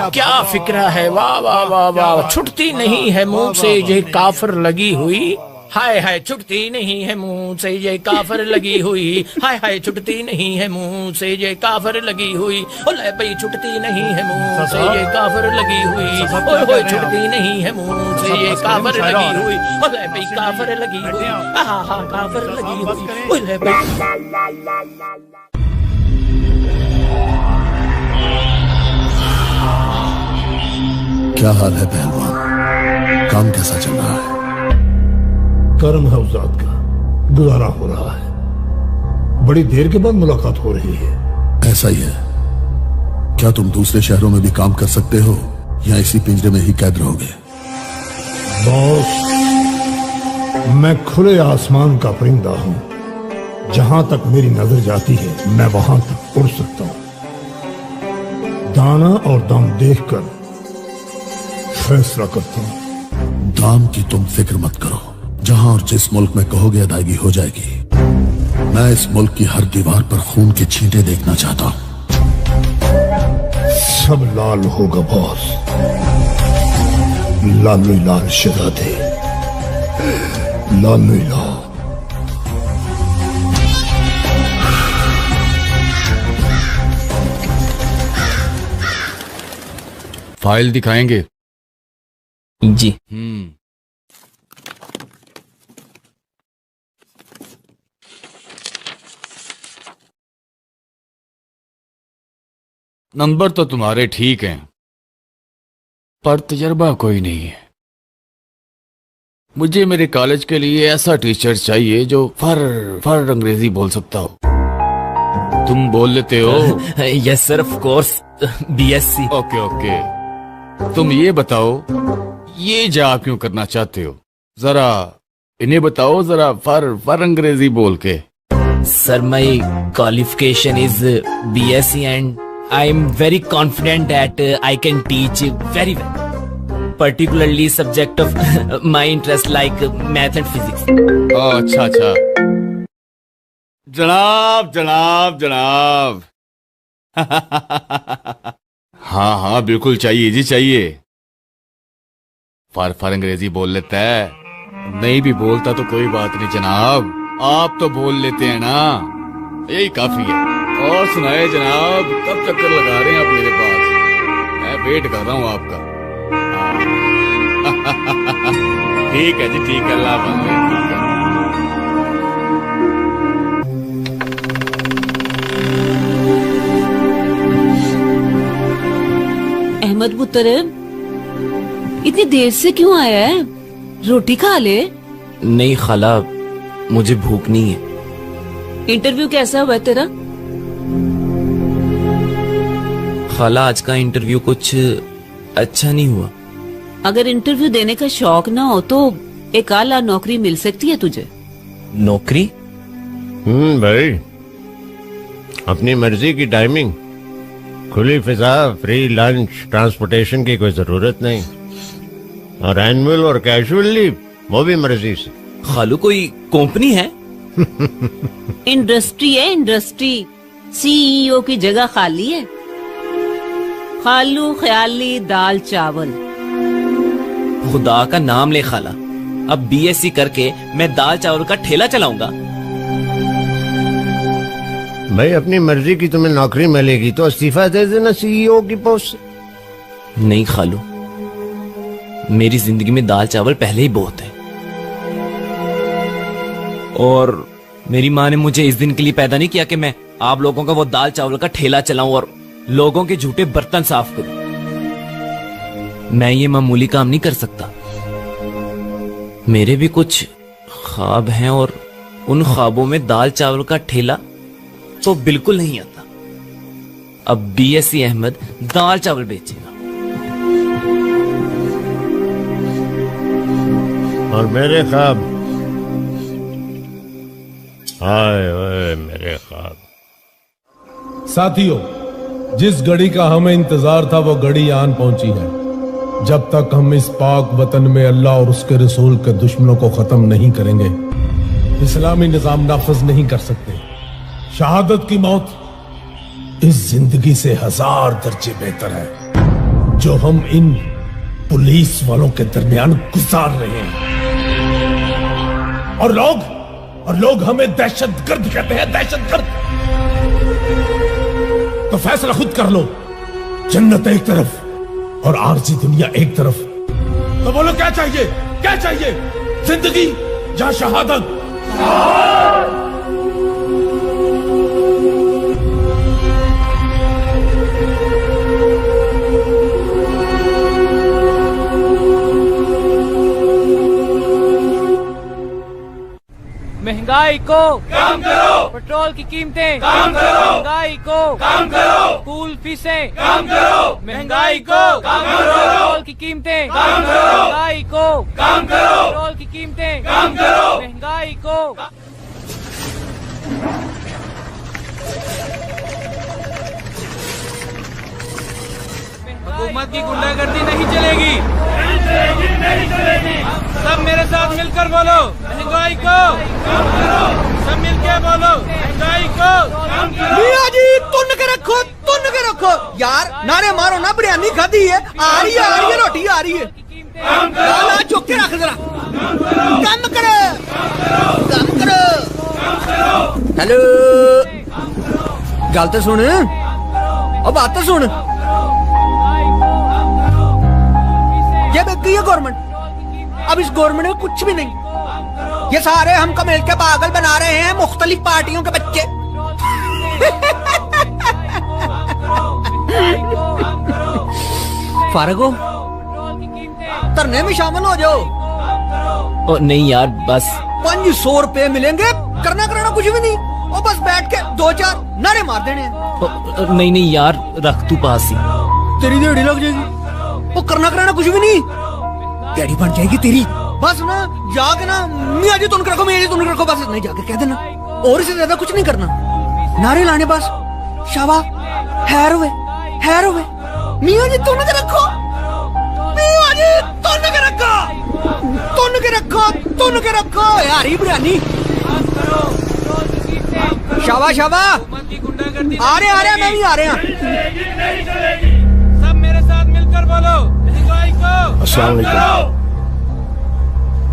क्या फिक्रा है, वाह वाह वाह वाह। छुट्टी नहीं है मुंह से ये काफिर लगी हुई। हाय हाय छुटती नहीं है मुंह से ये काफर लगी हुई, हाय हाय छुटती नहीं है मुंह से ये काफर लगी हुई, ओले भाई छुटती नहीं है मुंह से ये काफर लगी हुई, ओए होए छुटती नहीं है मुंह से ये काफर लगी हुई, ओले भाई काफर लगी हुई, हा हा काफर लगी हुई, ओले भाई। क्या हाल है पहलवान, काम कैसा चल रहा है? कर्म है उस जात का, गुजारा हो रहा है। बड़ी देर के बाद मुलाकात हो रही है। ऐसा ही है। क्या तुम दूसरे शहरों में भी काम कर सकते हो या इसी पिंजरे में ही कैद रहोगे? बॉस, मैं खुले आसमान का परिंदा हूं। जहां तक मेरी नजर जाती है मैं वहां तक उड़ सकता हूं। दाना और दाम देखकर फैसला करता हूं। दाम की तुम फिक्र मत करो, जहां और जिस मुल्क में कहोगे अदायगी हो जाएगी। मैं इस मुल्क की हर दीवार पर खून के छींटे देखना चाहता हूं। सब लाल होगा बॉस, लालो लाल शहजादे, लालो लाल। फाइल दिखाएंगे जी। नंबर तो तुम्हारे ठीक हैं, पर तजर्बा कोई नहीं है। मुझे मेरे कॉलेज के लिए ऐसा टीचर चाहिए जो फर अंग्रेजी बोल सकता हो। तुम बोल लेते हो? Yes sir, of course, BSc. Okay okay, तुम ये बताओ, ये जॉब क्यों करना चाहते हो? जरा इन्हें बताओ, जरा फर अंग्रेजी बोल के। Sir, my qualification is BSc and I am very confident that I can teach very well, particularly subject of my interest like math and physics. अच्छा अच्छा, जनाब जनाब जनाब। हाँ हाँ बिल्कुल चाहिए जी, चाहिए। फर अंग्रेजी बोल लेता है, नहीं भी बोलता तो कोई बात नहीं जनाब, आप तो बोल लेते हैं ना, यही काफी है। और सुनाए जनाब, कब चक्कर लगा रहे हैं आप मेरे पास? मैं वेट कर रहा हूँ आपका। ठीक है जी, ठीक है, अल्लाह हाफ़िज़, ठीक है। अहमद पुत्र, इतनी देर से क्यों आया है? रोटी खा ले। नहीं खाला, मुझे भूख नहीं है। इंटरव्यू कैसा हुआ तेरा? खाला, आज का इंटरव्यू कुछ अच्छा नहीं हुआ। अगर इंटरव्यू देने का शौक ना हो तो एक आला नौकरी मिल सकती है तुझे। नौकरी? भाई, अपनी मर्जी की टाइमिंग, खुली फिजा, फ्री लंच, ट्रांसपोर्टेशन की कोई जरूरत नहीं, और एनुअल और कैजुअल लीव वो भी मर्जी से। खालू, कोई कंपनी है? इंडस्ट्री है, इंडस्ट्री। सीईओ की जगह खाली है। खालू ख्याली दाल चावल। खुदा का नाम ले खाला, अब बीएससी करके मैं दाल चावल का ठेला चलाऊंगा। भाई, अपनी मर्जी की तुम्हें नौकरी मिलेगी तो इस्तीफा दे देना सीईओ की पोस्ट से। नहीं खालू, मेरी जिंदगी में दाल चावल पहले ही बहुत है, और मेरी माँ ने मुझे इस दिन के लिए पैदा नहीं किया कि मैं आप लोगों का वो दाल चावल का ठेला चलाऊं और लोगों के झूठे बर्तन साफ करूं। मैं ये मामूली काम नहीं कर सकता। मेरे भी कुछ ख्वाब हैं, और उन ख्वाबों में दाल चावल का ठेला तो बिल्कुल नहीं आता। अब बीएससी अहमद दाल चावल बेचेगा। और मेरे ख्वाब, हाय ओए मेरे ख्वाब। साथियों, जिस घड़ी का हमें इंतजार था वो घड़ी आन पहुंची है। जब तक हम इस पाक वतन में अल्लाह और उसके रसूल के दुश्मनों को खत्म नहीं करेंगे, इस्लामी निजाम नाफज नहीं कर सकते। शहादत की मौत इस जिंदगी से 1000 दर्जे बेहतर है जो हम इन पुलिस वालों के दरमियान गुजार रहे हैं। और लोग हमें दहशतगर्द कहते हैं, दहशतगर्द। तो फैसला खुद कर लो, जन्नत एक तरफ और आरजी दुनिया एक तरफ। तो बोलो क्या चाहिए, क्या चाहिए? जिंदगी या शहादत? महंगाई को कम करो, पेट्रोल की कीमतें कम करो, महंगाई को कम करो, स्कूल फीसें कम करो, महंगाई को कम करो, पेट्रोल की कीमतें कम करो, महंगाई को कम करो, पेट्रोल की कीमतें कम करो, महंगाई को। हुकूमत की गुंडागर्दी नहीं चलेगी, नहीं चलेगी, नहीं चलेगी। सब मेरे साथ मिलकर बोलो, महंगाई को कम करो। सब मिलकर बोलो, महंगाई को कम करो। मियां जी तुन के रखो यार, नारे मारो ना, बिरयानी खाधी है, आ रही है रोटी आ रही है। गाला चुक के रख जरा, कम करो। हेलो, गल तो सुन, अब बात तो सुन। ये बिक गई है गवर्नमेंट, अब इस गवर्नमेंट में कुछ भी नहीं। ये सारे हमको मिलकर पागल बना रहे हैं, मुख्तलिफ पार्टियों के बच्चे। फारगो, धरने में शामिल हो जाओ। ओ नहीं यार, बस 500 रुपए मिलेंगे, करना कुछ भी नहीं, और बस बैठ के 2-4 नारे मार देने हैं। नहीं यार, रख तू पास ही। तेरी दिहाड़ी लग जाएगी, वो करना कुछ भी नहीं, दिहाड़ी बन जाएगी तेरी। बस ना जाके ना मियां जी तुम रखो, मियां जी तुम रखो, बस नहीं जाके कह देना, और इससे ज्यादा कुछ नहीं करना। नारे लाने बस, शाबाश, हैर हुए मियां जी तुम रखो, मियां जी तुन के रखो यार, ही बिरयानी। शाबाश, आ रहे मैं भी आ रहे हैं। सब मेरे साथ मिलकर बोलो, महंगाई को अस्सलाम वालेकुम।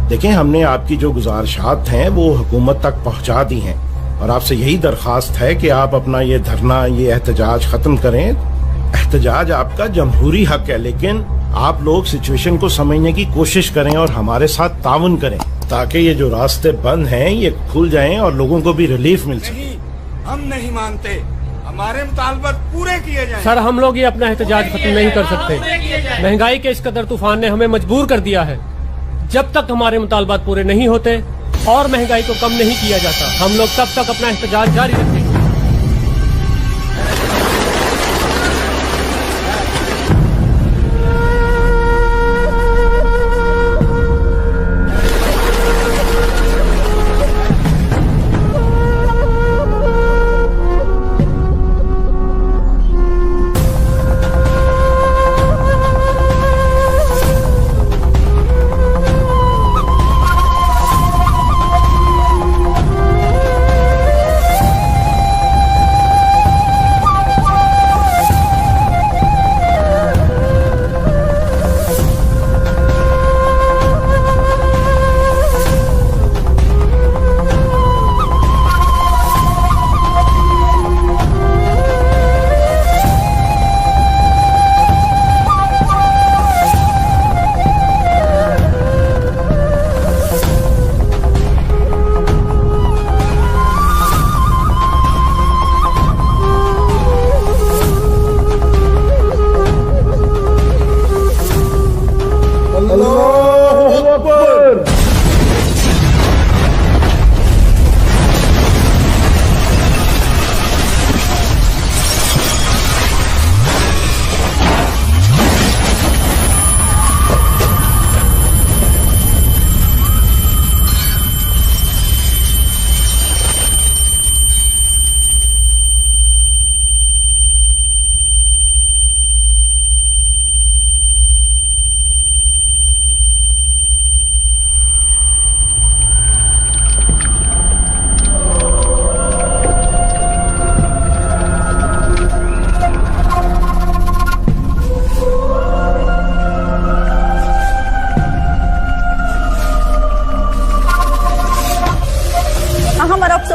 देखें, हमने आपकी जो गुजारिशात हैं वो हुकूमत तक पहुंचा दी हैं, और आपसे यही दरख्वास्त है कि आप अपना ये धरना, ये एहतजाज खत्म करें। एहतजाज आपका जमहूरी हक है, लेकिन आप लोग सिचुएशन को समझने की कोशिश करें और हमारे साथ ताउन करें, ताकि ये जो रास्ते बंद हैं ये खुल जाएं और लोगों को भी रिलीफ मिल सके। हम नहीं मानते, हमारे मुतालबात पूरे किए जाएं। सर, हम लोग ये अपना एहतजाज खत्म नहीं कर सकते। महंगाई के इस कदर तूफान ने हमें मजबूर कर दिया है। जब तक हमारे मुतालबात पूरे नहीं होते और महंगाई को कम नहीं किया जाता, हम लोग तब तक अपना एहतजाज जारी रखेंगे।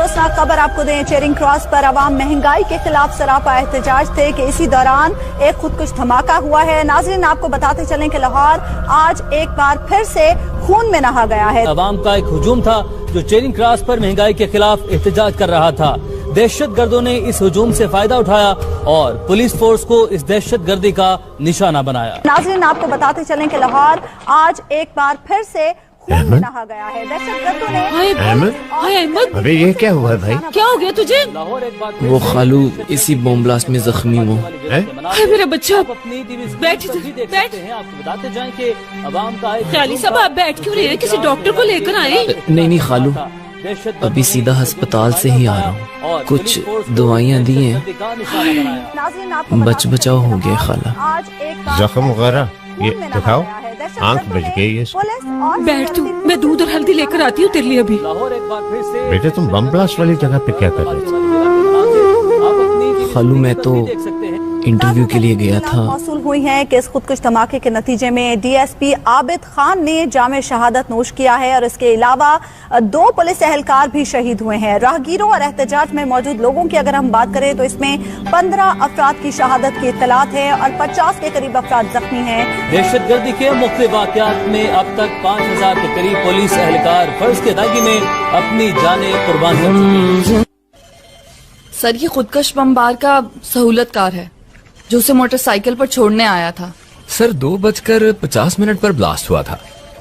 अफसोसनाक खबर आपको दें, चेरिंग क्रॉस पर अवाम महंगाई के खिलाफ सरापा एहतजाज थे कि इसी दौरान एक खुदकुश धमाका हुआ है। नाज़रीन, आपको बताते चलें कि लाहौर आज एक बार फिर से खून में नहा गया है। अवाम का एक हुजूम था जो चेरिंग क्रॉस पर महंगाई के खिलाफ एहतजाज कर रहा था। दहशतगर्दों ने इस हुजूम से फायदा उठाया और पुलिस फोर्स को इस दहशतगर्दी का निशाना बनाया। नाज़रीन, आपको बताते चलें कि लाहौर आज एक बार फिर से खून में नहा गया है। दहशतगर्दों ने अहमद, अबे ये क्या हुआ भाई? क्या हो गया तुझे? वो खालू इसी बॉम्ब ब्लास्ट में जख्मी हुआ है। मेरा बच्चा, बैठ बैठ आपको बताते जाएं कि अवाम का ख्याली साहब, आप बैठ क्यों रहे हैं? किसी डॉक्टर को लेकर आए। नहीं खालू, अभी सीधा अस्पताल से ही आ रहा हूँ। कुछ दवाइयाँ दी हैं, बचाव हो गया खाला। जख्म वगैरह ये दिखाओ, आंख बच गई है। बैठ तू, मैं दूध और हल्दी लेकर आती हूँ तेरे लिए अभी। बेटे तुम बम ब्लास्ट वाली जगह पे क्या कर रहे थे? खालू मैं तो इंटरव्यू के लिए गया था। मौसूल हुई है कि इस खुदकुश धमाके के नतीजे में डीएसपी आबिद खान ने जामे शहादत नोश किया है और इसके अलावा 2 पुलिस एहलकार भी शहीद हुए हैं। राहगीरों और एहतजाज में मौजूद लोगों की अगर हम बात करें तो इसमें 15 अफराद की शहादत की इत्तलात है और 50 के करीब अफराद जख्मी हैं। दहशतगर्दी के मुख्तलिफ वाक़यात में अब तक 5000 के करीब पुलिस एहलकार फर्ज की अदायगी में अपनी जानें कुर्बान कर चुके हैं। सर, ये खुदकश बमबार का सहूलतकार है जो उसे मोटरसाइकिल पर छोड़ने आया था। सर 2:50 पर ब्लास्ट हुआ था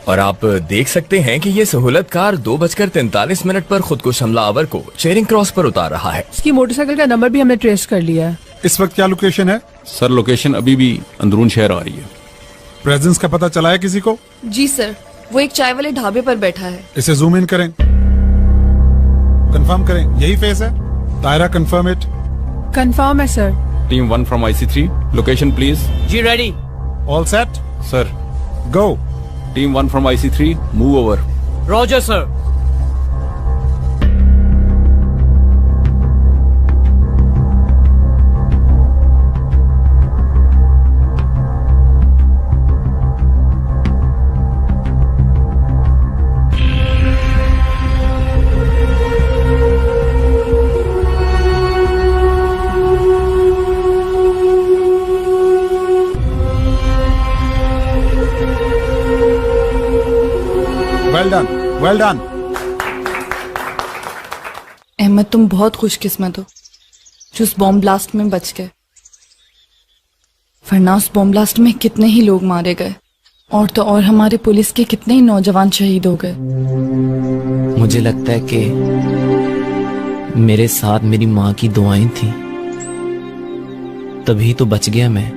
और आप देख सकते हैं कि ये सहूलतकार 2:43 पर खुदकुश हमलावर को चेरिंग क्रॉस पर उतार रहा है। उसकी मोटरसाइकिल का नंबर भी हमने ट्रेस कर लिया है। इस वक्त क्या लोकेशन है? सर लोकेशन अभी भी अंदरून शहर आ रही है। प्रेजेंस का पता चला है किसी को? जी सर, वो एक चाय वाले ढाबे पर बैठा है। इसे जूम इन करें, कंफर्म करें, यही फेस है? दायरा कंफर्म इट। कंफर्म है sir. Team 1 from IC3 location please. जी ready. All set sir. Go. Team 1 from IC3 move over. Roger sir. Well done. Ahmed, तुम बहुत खुशकिस्मत हो जो उस बॉम्ब ब्लास्ट में बच गए, वरना उस बॉम्ब ब्लास्ट में कितने ही लोग मारे गए और तो और हमारे पुलिस के कितने ही नौजवान शहीद हो गए। मुझे लगता है कि मेरे साथ मेरी माँ की दुआएं थी, तभी तो बच गया मैं।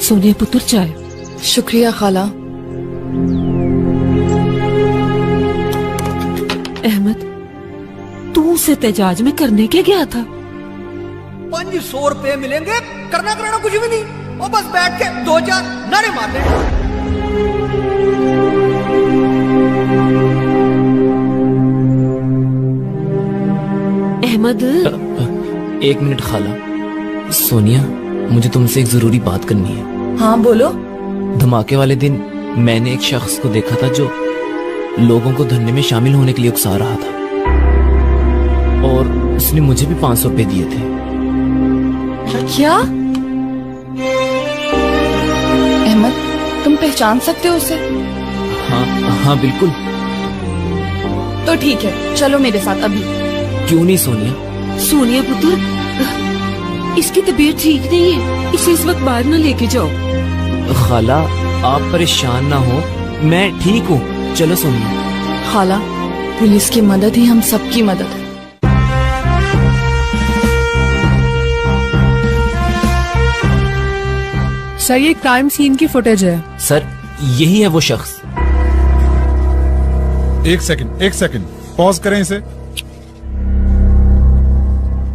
सोनिया पुत्र, चाय। शुक्रिया खाला। अहमद, तू उस एहतजाज में करने के गया था? 500 रुपए मिलेंगे, करना कराना कुछ भी नहीं, और बस बैठ के 2-4 नारे मारने। अहमद, एक मिनट खाला। सोनिया, मुझे तुमसे एक जरूरी बात करनी है। हाँ बोलो। धमाके वाले दिन मैंने एक शख्स को देखा था जो लोगों को धरने में शामिल होने के लिए उकसा रहा था और उसने मुझे भी 500 रुपए दिए थे। क्या? अहमद, तुम पहचान सकते हो उसे? हाँ बिल्कुल। तो ठीक है, चलो मेरे साथ अभी। क्यों नहीं सोनिया? सोनिया पुत्र, इसकी तबीयत ठीक नहीं है, इसे इस वक्त बाहर न लेके जाओ। खाला, आप परेशान ना हो, मैं ठीक हूँ। चलो सोनिया। खाला, पुलिस की मदद ही हम सबकी मदद है। सर, ये क्राइम सीन की फुटेज है। सर, यही है वो शख्स। एक सेकंड, पॉज करें इसे।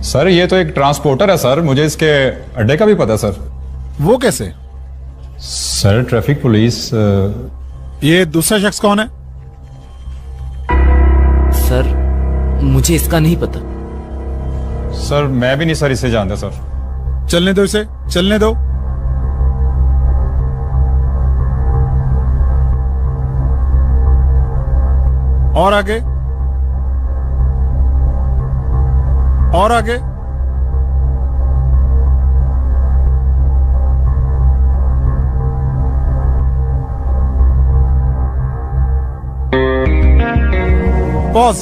सर, ये तो एक ट्रांसपोर्टर है सर, मुझे इसके अड्डे का भी पता है सर। वो कैसे? Sir, traffic police. ये दूसरा शख्स कौन है? सर, मुझे इसका नहीं पता। सर, मैं भी नहीं सर इसे जानता सर। चलने दो इसे, चलने दो। और आगे, और आगे। पॉज।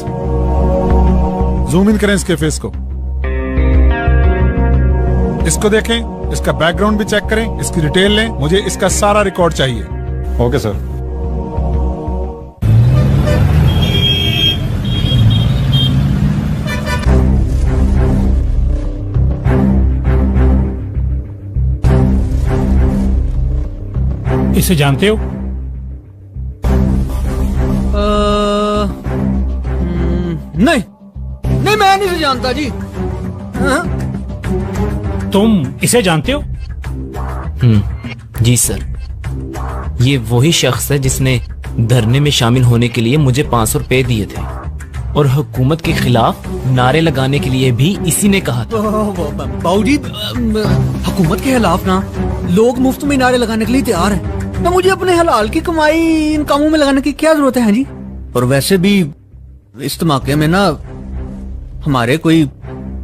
जूम इन करें इसके फेस को। इसको देखें, इसका बैकग्राउंड भी चेक करें, इसकी डिटेल लें। मुझे इसका सारा रिकॉर्ड चाहिए। Okay sir. इसे जानते हो? नहीं नहीं, मैं नहीं से जानता जी। तुम इसे जानते हो? जी सर, ये वही शख्स है जिसने धरने में शामिल होने के लिए मुझे 500 रुपए दिए थे और हुकूमत के खिलाफ नारे लगाने के लिए भी इसी ने कहा था। बाबूजी, हुकूमत के खिलाफ ना लोग मुफ्त में नारे लगाने के लिए तैयार हैं। तो मुझे अपने हलाल की कमाई इन कामों में लगाने की क्या जरूरत है जी? और वैसे भी इस धमाके में ना हमारे कोई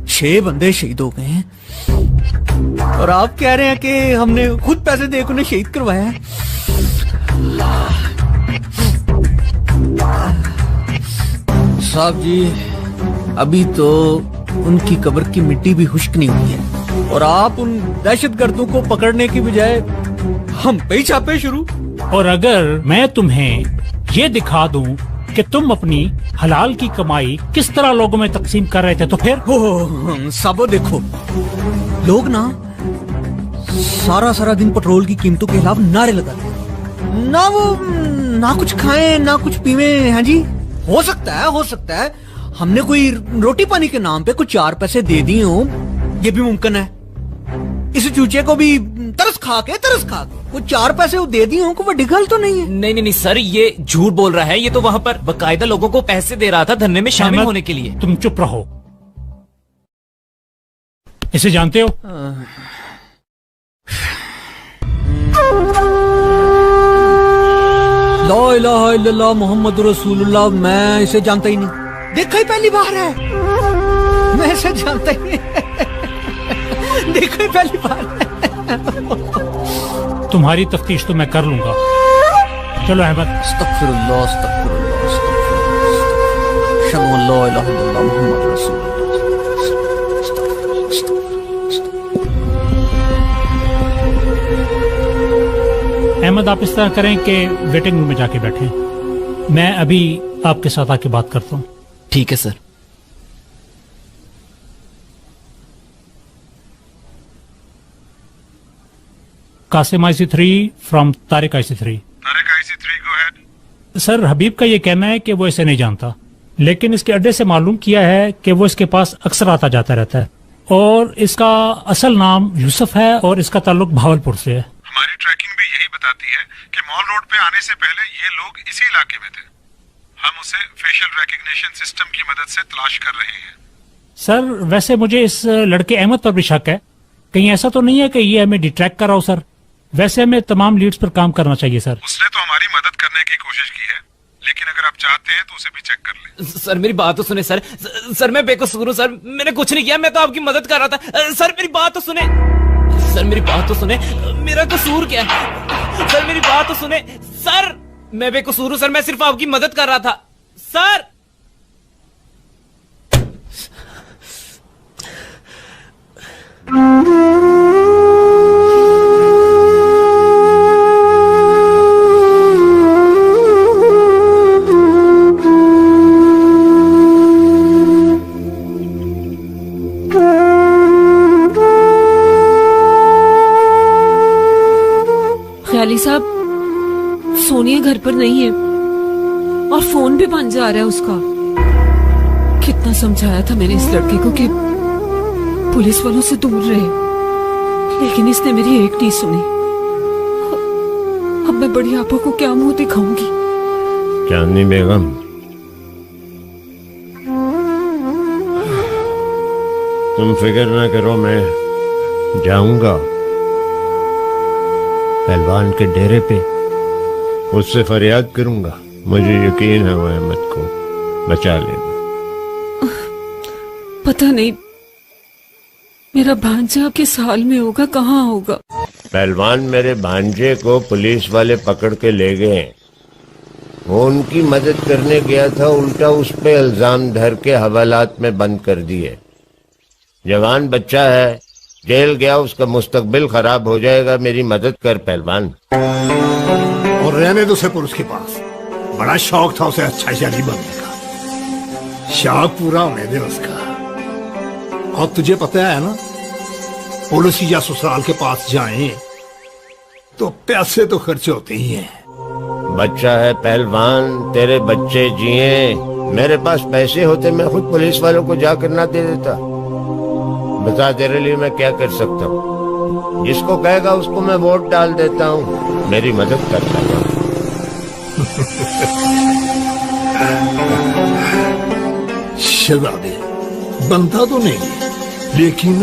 6 बंदे शहीद हो गए हैं और आप कह रहे हैं कि हमने खुद पैसे दे उन्हें शहीद करवाया है। साहब जी, अभी तो उनकी कब्र की मिट्टी भी खुश्क नहीं हुई है और आप उन दहशतगर्दों को पकड़ने की बजाय हम पे ही छापे शुरू। और अगर मैं तुम्हें ये दिखा दूं कि तुम अपनी हलाल की कमाई किस तरह लोगों में तकसीम कर रहे थे तो फिर? साबो देखो, लोग ना सारा दिन पेट्रोल की कीमतों के खिलाफ नारे लगाते हैं, ना वो ना कुछ खाएं ना कुछ पीवे हैं जी। हो सकता है हमने कोई रोटी पानी के नाम पे कुछ 4 पैसे दे दिए हो, ये भी मुमकिन है। इस चूचे को भी तरस खा के कुछ 4 पैसे वो दे दिए हो, कोई बड़ी गल तो नहीं है। नहीं सर, ये झूठ बोल रहा है। ये तो वहाँ पर बकायदा लोगों को पैसे दे रहा था धरने में शामिल होने के लिए। तुम चुप रहो। इसे जानते हो? ला इलाहा इल्लल्लाह मुहम्मद रसूलुल्लाह, मैं इसे जानता ही नहीं। देखा ही पहली बार है, मैं इसे जानता ही नहीं। देखा ही पहली बार है। तुम्हारी तफ्तीश तो मैं कर लूंगा। चलो अहमद। अस्तगफिरुल्लाह, अस्तगफिरुल्लाह, अस्तगफिरुल्लाह। अशहदु अन ला इलाहा इल्लल्लाह मुहम्मद रसूलुल्लाह। अहमद, आप इस तरह करें कि वेटिंग रूम में जाके बैठें। मैं अभी आपके साथ आके बात करता हूँ। ठीक है sir. Qasim IC3 from Tariq IC3। Sir, Habib का ये कहना है कि वो इसे नहीं जानता, लेकिन इसके अड्डे से मालूम किया है कि वो इसके पास अक्सर आता जाता रहता है और इसका असल नाम यूसुफ है और इसका ताल्लुक भावलपुर से है। हमारी ट्रैकिंग भी यही बताती है कि मॉल रोड पे आने से पहले ये लोग इसी इलाके में थे। हम उसे फेशियल रिकग्निशन सिस्टम की मदद से तलाश कर रहे हैं। सर, वैसे मुझे इस लड़के अहमद पर भी शक है। कहीं ऐसा तो नहीं है कि ये हमें डिट्रैक्ट कर रहा हो? सर, वैसे हमें तमाम लीड्स पर काम करना चाहिए सर। उसने तो हमारी मदद करने की कोशिश की है, लेकिन अगर आप चाहते हैं तो उसे भी चेक कर लें। सर, मेरी बात तो सुने। सर मैं बेकसूर हूँ सर, मैंने कुछ नहीं किया, मैं तो आपकी मदद कर रहा था। सर मेरी बात तो सुने, सर मेरी बात तो सुने, मेरा कसूर क्या है? सर मेरी बात तो सुने। सर मैं बेकसूर हूँ सर, मैं सिर्फ आपकी मदद कर रहा था सर। ख्याली साहब, सोनिया घर पर नहीं है और फोन भी बंद जा रहा है उसका। कितना समझाया था मैंने इस लड़के को कि पुलिस वालों से दूर रहे, लेकिन इसने मेरी एक नहीं सुनी। अब मैं बड़ी आपा को क्या मुंह दिखाऊंगी? चांदनी बेगम, तुम फिक्र ना करो, मैं जाऊंगा पहलवान के डेरे पे, उससे फरियाद करूंगा। मुझे यकीन है वो अहमद को बचा लेगा। पता नहीं मेरा भांजा किस हाल में होगा, कहाँ होगा। पहलवान, मेरे भांजे को पुलिस वाले पकड़ के ले गए। वो उनकी मदद करने गया था, उल्टा उस पे इल्जाम धर के हवालात में बंद कर दिए। जवान बच्चा है, जेल गया, उसका मुस्तकबिल खराब हो जाएगा। मेरी मदद कर पहलवान। और रहने दो उसे पुलिस के पास, बड़ा शौक था उसे अच्छा शादी बनने का। शौक पूरा होने दे उसका। और तुझे पता है ना, पुलिस या ससुराल के पास जाएं तो पैसे तो खर्च होते ही हैं। बच्चा है पहलवान, तेरे बच्चे जिए। मेरे पास पैसे होते मैं खुद पुलिस वालों को जाकर ना दे देता। बता तेरे लिए मैं क्या कर सकता हूँ। जिसको कहेगा उसको मैं वोट डाल देता हूँ। मेरी मदद करता हूँ। शराबी बनता तो नहीं, लेकिन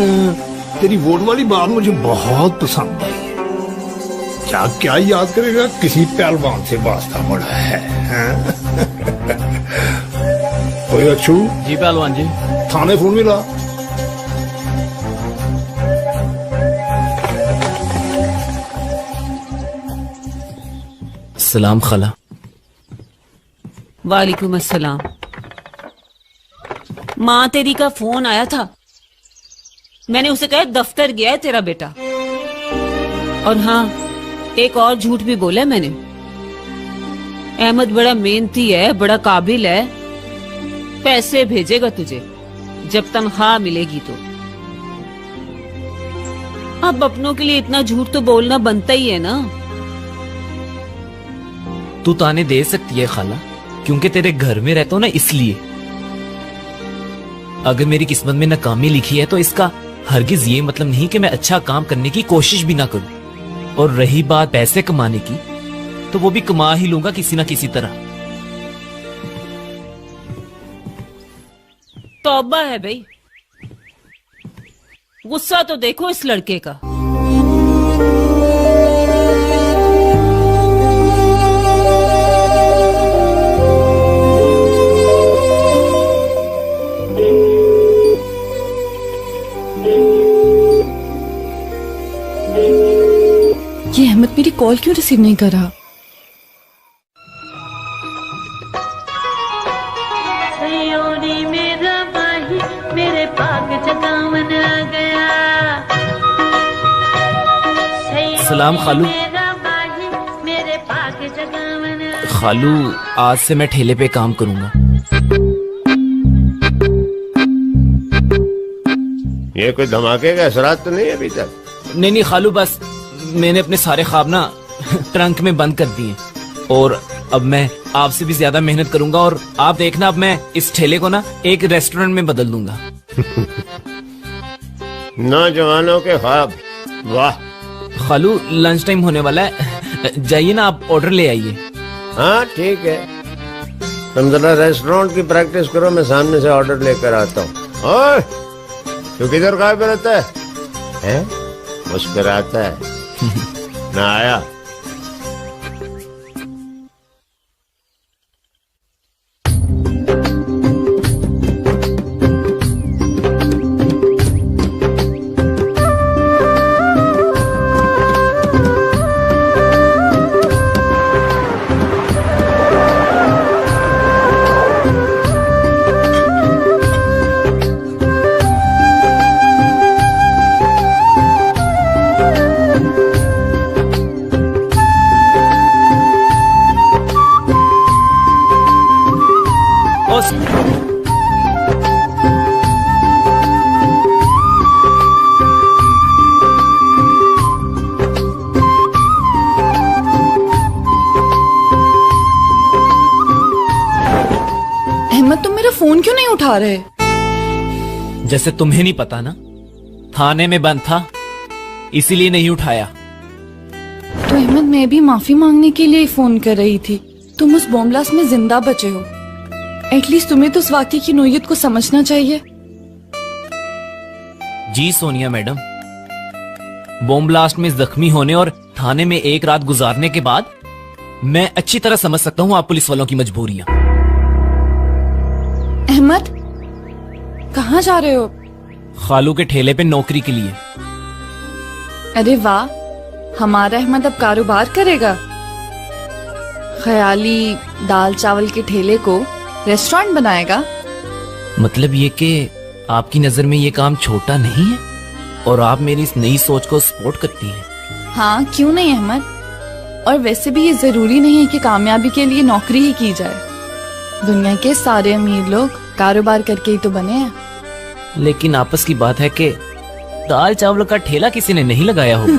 तेरी वोट वाली बात मुझे बहुत पसंद आई। क्या क्या याद करेगा, किसी पहलवान से वास्ता मुड़ा है। ओए अच्छू। जी पहलवान जी। थाने फोन मिला? सलाम खाला। वालेकुम अस्सलाम। माँ तेरी का फोन आया था, मैंने उसे कहा दफ्तर गया है तेरा बेटा। और हाँ, एक और झूठ भी बोला मैंने। अहमद बड़ा मेहनती है, बड़ा काबिल है, पैसे भेजेगा तुझे जब तनख्वाह मिलेगी तो। अब अपनों के लिए इतना झूठ तो बोलना बनता ही है ना। तू ताने दे सकती है खाला, क्योंकि तेरे घर में रहता हूं ना, इसलिए। अगर मेरी किस्मत में नाकामी लिखी है तो इसका हरगिज ये मतलब नहीं कि मैं अच्छा काम करने की कोशिश भी ना करूं। और रही बात पैसे कमाने की, तो वो भी कमा ही लूंगा किसी ना किसी तरह। तौबा है भाई, गुस्सा तो देखो इस लड़के का। ये अहमद मेरी कॉल क्यों रिसीव नहीं कर रहा? मेरे पाक चकावन आ गया। सलाम खालू। मेरे पाक चकावन। खालू, आज से मैं ठेले पे काम करूंगा। ये कोई धमाके का असरात तो नहीं अभी तक? नहीं खालू, बस मैंने अपने सारे ख्वाब ना ट्रंक में बंद कर दिए। और अब मैं आपसे भी ज्यादा मेहनत करूंगा। और आप देखना, अब मैं इस ठेले को ना एक रेस्टोरेंट में बदल दूंगा। नौजवानों के ख्वाब, वाह। खालू, लंच टाइम होने वाला है, जाइए ना, आप ऑर्डर ले आइए। हाँ ठीक है, तुम जरा रेस्टोरेंट की प्रैक्टिस करो, मैं सामने से ऑर्डर लेकर आता हूँ। ओए, तू किधर गायब रहता है? मुस्कुराता है ना? आया फोन क्यों नहीं उठा रहे? जैसे तुम्हें नहीं पता ना, थाने में बंद था इसीलिए नहीं उठाया। तो अहमद, मैं भी माफी मांगने के लिए फोन कर रही थी। तुम उस बॉम्ब ब्लास्ट में जिंदा बचे हो, एटलीस्ट तुम्हें तो उस वाकये की नोयत को समझना चाहिए। जी सोनिया मैडम, बॉम्ब ब्लास्ट में जख्मी होने और थाने में एक रात गुजारने के बाद मैं अच्छी तरह समझ सकता हूँ आप पुलिस वालों की मजबूरियां। अहमद, कहाँ जा रहे हो? खालू के ठेले पे नौकरी के लिए। अरे वाह, हमारा अहमद अब कारोबार करेगा। ख्याली दाल चावल के ठेले को रेस्टोरेंट बनाएगा। मतलब ये कि आपकी नजर में ये काम छोटा नहीं है और आप मेरी इस नई सोच को सपोर्ट करती हैं। हाँ, क्यों नहीं अहमद। और वैसे भी ये जरूरी नहीं है कि कामयाबी के लिए नौकरी ही की जाए। दुनिया के सारे अमीर लोग कारोबार करके ही तो बने हैं। लेकिन आपस की बात है कि दाल चावल का ठेला किसी ने नहीं लगाया होगा।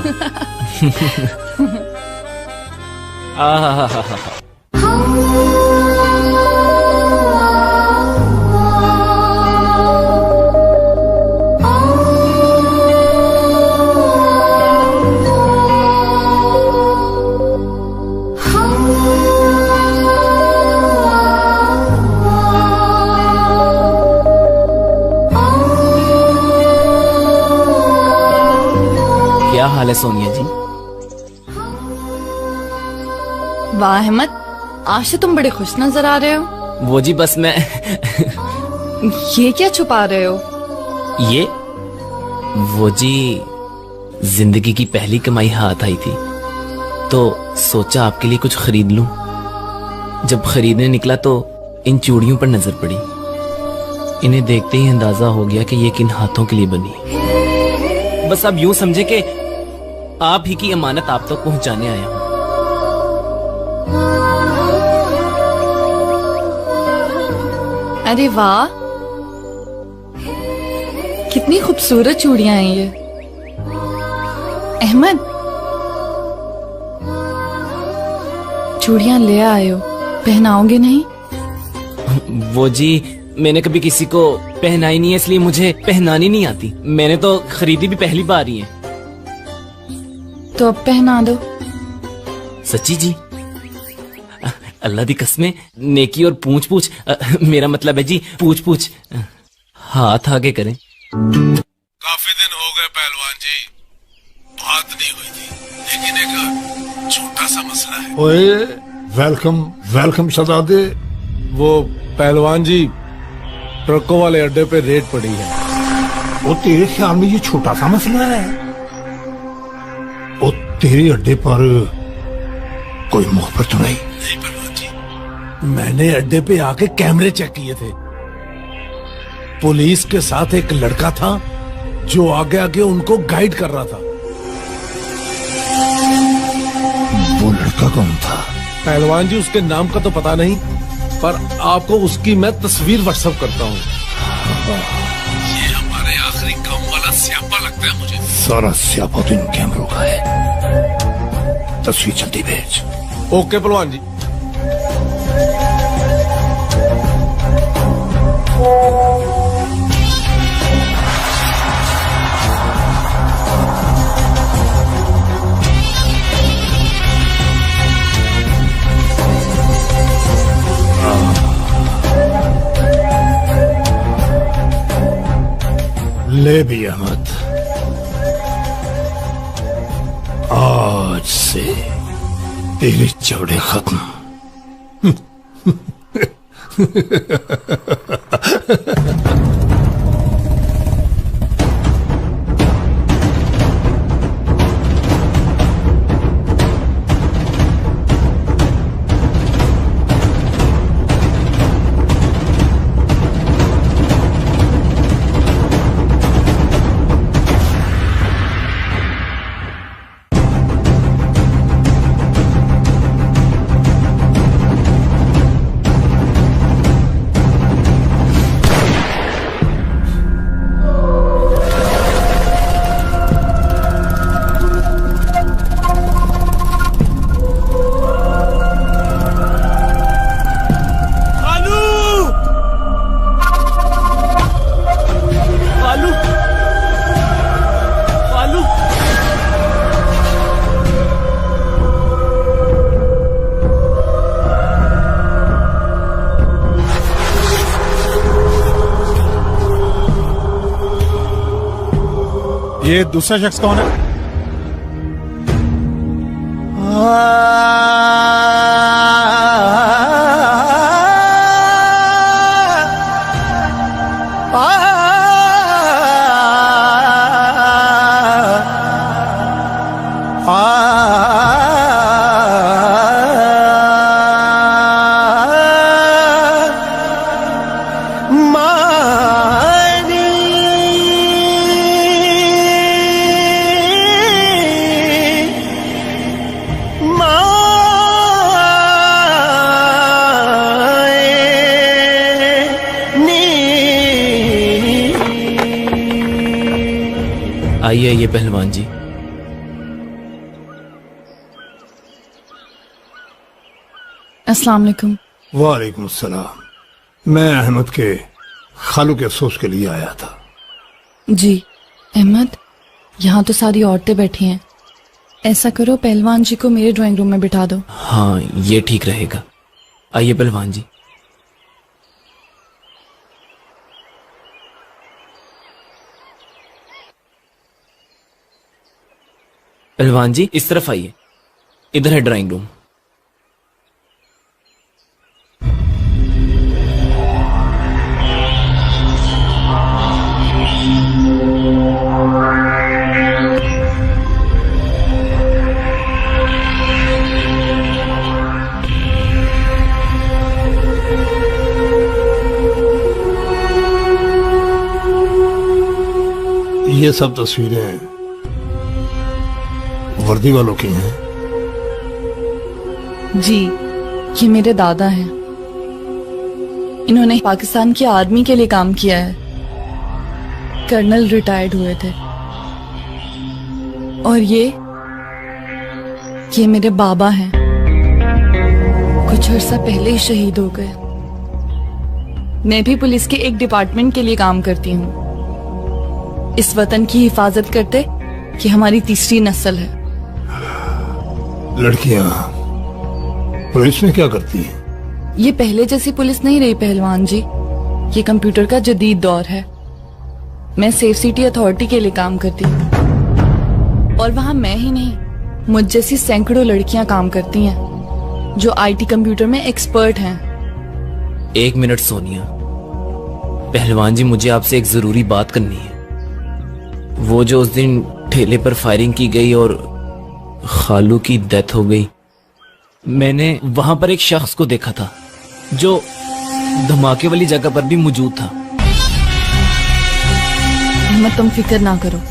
क्या हाल है सोनिया जी? वाह अहमद, आज से तुम बड़े खुश नजर आ रहे हो। वो जी बस मैं ये क्या छुपा रहे हो? ये वो जी जिंदगी की पहली कमाई हाथ आई थी तो सोचा आपके लिए कुछ खरीद लूं। जब खरीदने निकला तो इन चूड़ियों पर नजर पड़ी। इन्हें देखते ही अंदाजा हो गया कि ये किन हाथों के लिए बनी। बस अब यूं समझे कि आप ही की अमानत आप तक पहुंचाने आया हूं। अरे वाह, कितनी खूबसूरत चूड़ियां हैं ये। अहमद, चूड़ियां ले आए हो, पहनाओगे नहीं? वो जी मैंने कभी किसी को पहनाई नहीं है, इसलिए मुझे पहनानी नहीं आती। मैंने तो खरीदी भी पहली बार ही है। तो अब पहना दो। सच्ची जी? अल्लाह दी कसमें, नेकी और पूछ पूछ, मेरा मतलब है जी पूछ पूछ। हाथ आगे करें। काफी दिन हो गए पहलवान जी, बात नहीं हुई थी, लेकिन एक छोटा सा मसला है। ओए वेलकम वेलकम शहजादे। वो पहलवान जी, ट्रकों वाले अड्डे पे रेड पड़ी है। वो तेरे ख्याल में ये छोटा सा मसला है? वो तेरे अड्डे पर कोई मुखबिर तो नहीं? नहीं पहलवान जी, मैंने अड्डे पे आके कैमरे चेक किए थे। पुलिस के साथ एक लड़का था जो आगे आगे उनको गाइड कर रहा था। वो लड़का कौन था? पहलवान जी, उसके नाम का तो पता नहीं, पर आपको उसकी मैं तस्वीर व्हाट्सएप करता हूँ। ये हमारे आखिरी काम वाला स्यापा लगता है मुझे। सारा स्यापा तो इन कैमरों का है। तस्वीर जल्दी भेज। ओके पहलवान जी। ले भी अहमद, आज से तेरे चौड़े खत्म। ये दूसरा शख्स कौन है? आइए आइए पहलवान जी। अस्सलाम वालेकुम। वालेकुम सलाम। मैं अहमद के खालू के अफसोस के लिए आया था। जी अहमद, यहाँ तो सारी औरतें बैठी हैं। ऐसा करो पहलवान जी को मेरे ड्राइंग रूम में बिठा दो। हाँ ये ठीक रहेगा। आइए पहलवान जी। पहलवान जी इस तरफ आइए, इधर है ड्राइंग रूम। ये सब तस्वीरें वर्दी वालों की हैं। जी ये मेरे दादा हैं। इन्होंने पाकिस्तान की आर्मी के लिए काम किया है। कर्नल रिटायर्ड हुए थे। और ये मेरे बाबा हैं। कुछ अर्सा पहले ही शहीद हो गए। मैं भी पुलिस के एक डिपार्टमेंट के लिए काम करती हूँ। इस वतन की हिफाजत करते कि हमारी तीसरी नस्ल है। लड़कियां पुलिस में क्या करती हैं? ये पहले जैसी पुलिस नहीं रही पहलवान जी। ये कंप्यूटर का जदीद दौर है। मैं सेफ सिटी अथॉरिटी के लिए काम करती हूँ। और वहाँ मैं ही नहीं, मुझ जैसी सैकड़ों लड़कियां काम करती हैं जो आईटी कंप्यूटर में एक्सपर्ट हैं। 1 मिनट सोनिया। पहलवान जी मुझे आपसे एक जरूरी बात करनी है। वो जो उस दिन ठेले पर फायरिंग की गई और खालू की डेथ हो गई, मैंने वहां पर एक शख्स को देखा था जो धमाके वाली जगह पर भी मौजूद था। अहमद तुम फिक्र ना करो,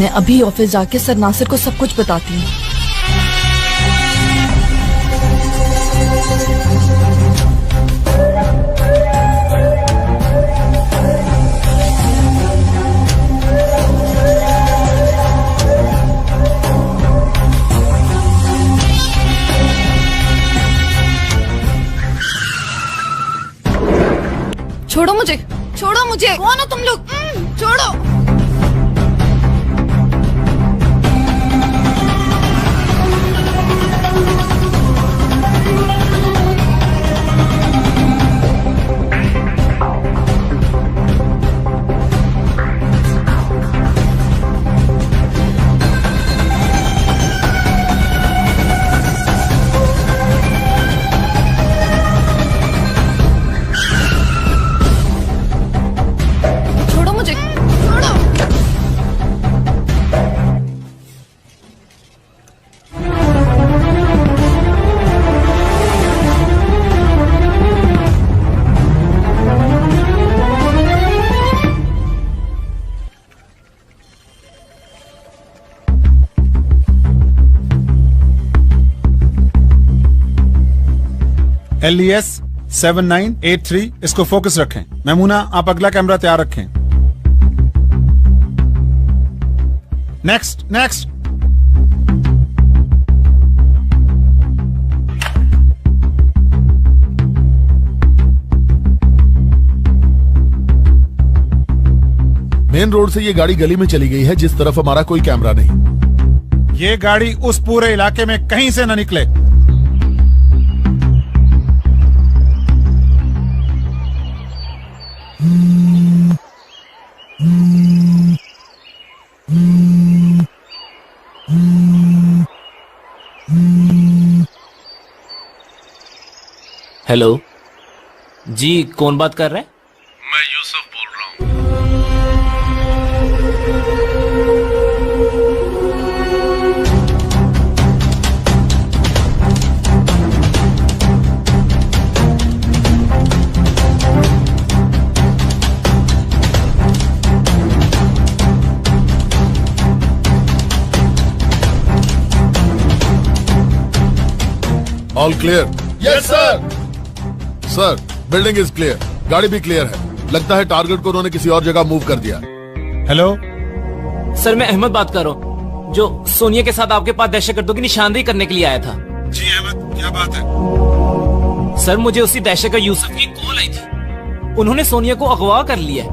मैं अभी ऑफिस जाके सर नासिर को सब कुछ बताती हूँ। छोड़ो मुझे, छोड़ो मुझे। कौन हो तुम लोग? छोड़ो। LES 7983 इसको फोकस रखें। मैमूना आप अगला कैमरा तैयार रखें। Next next. मेन रोड से ये गाड़ी गली में चली गई है जिस तरफ हमारा कोई कैमरा नहीं। ये गाड़ी उस पूरे इलाके में कहीं से न निकले। हेलो जी, कौन बात कर रहा है? मैं यूसुफ बोल रहा हूँ। All clear? Yes sir. Sir building is clear, गाड़ी भी क्लियर है। लगता है टारगेट को उन्होंने किसी और जगह मूव कर दिया। हेलो सर मैं अहमद बात कर रहा हूँ, जो सोनिया के साथ आपके पास दहशतगर्दों की निशानदेही करने के लिए आया था। जी अहमद, क्या बात है? सर मुझे उसी दहशतगर्द यूसुफ की कॉल आई थी, उन्होंने सोनिया को अगवा कर लिया है।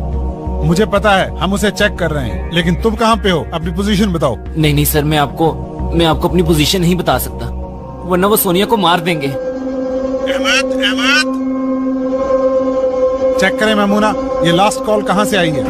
मुझे पता है, हम उसे चेक कर रहे हैं, लेकिन तुम कहाँ पे हो? अपनी पोजीशन बताओ। नहीं सर, मैं आपको अपनी पोजीशन नहीं बता सकता, वरना वो सोनिया को मार देंगे। अहमद, चेक करें मैमूना, ये लास्ट कॉल कहाँ से आई है?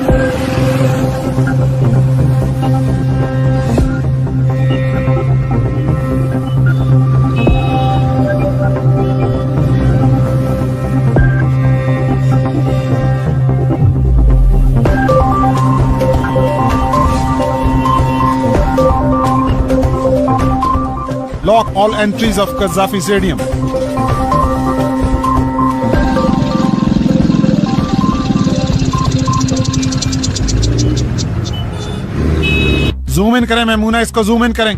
Lock all entries of Qaddafi Stadium. Zoom in करें मैमूना, इसको जूम इन करें।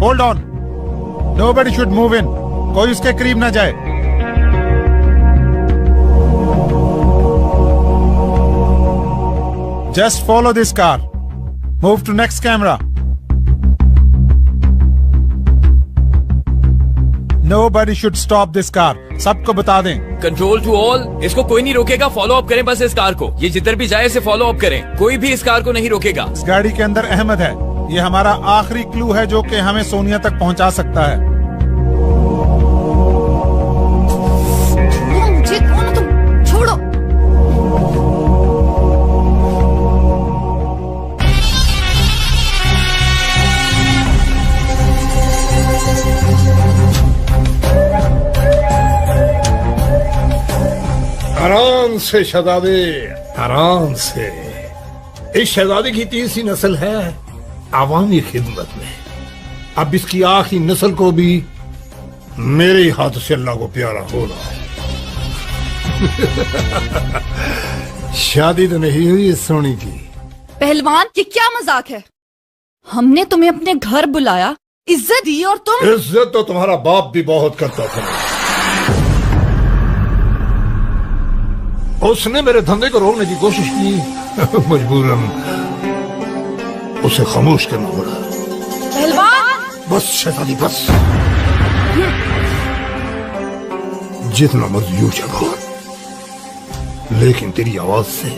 Hold on. Nobody should move in. कोई उसके करीब ना जाए। Just follow this car. Move to next camera. Nobody should stop this car. सबको बता दें। कंट्रोल टू ऑल, इसको कोई नहीं रोकेगा, फॉलो अप करें बस इस कार को। ये जिधर भी जाए इसे फॉलो अप करें, कोई भी इस कार को नहीं रोकेगा। इस गाड़ी के अंदर अहमद है, ये हमारा आखिरी क्लू है जो कि हमें सोनिया तक पहुंचा सकता है। मुझे कौन हो तुम? छोड़ो। आराम से शहजादे, आराम से। इस शहजादे की तीसरी नस्ल है आवामी खिदमत में। अब इसकी आखिरी नस्ल को भी मेरे हाथ से अल्लाह को प्यारा होना है। शादी तो नहीं हुई इस सोनी की। पहलवान, ये क्या मजाक है? हमने तुम्हें अपने घर बुलाया, इज्जत दी और तुम। इज्जत तो तुम्हारा बाप भी बहुत करता था। उसने मेरे धंधे को रोकने की कोशिश की, मजबूरन उसे खामोश करना पड़ा। पहलवान! बस शहजादी बस, जितना मर्जी यूं चलो, लेकिन तेरी आवाज से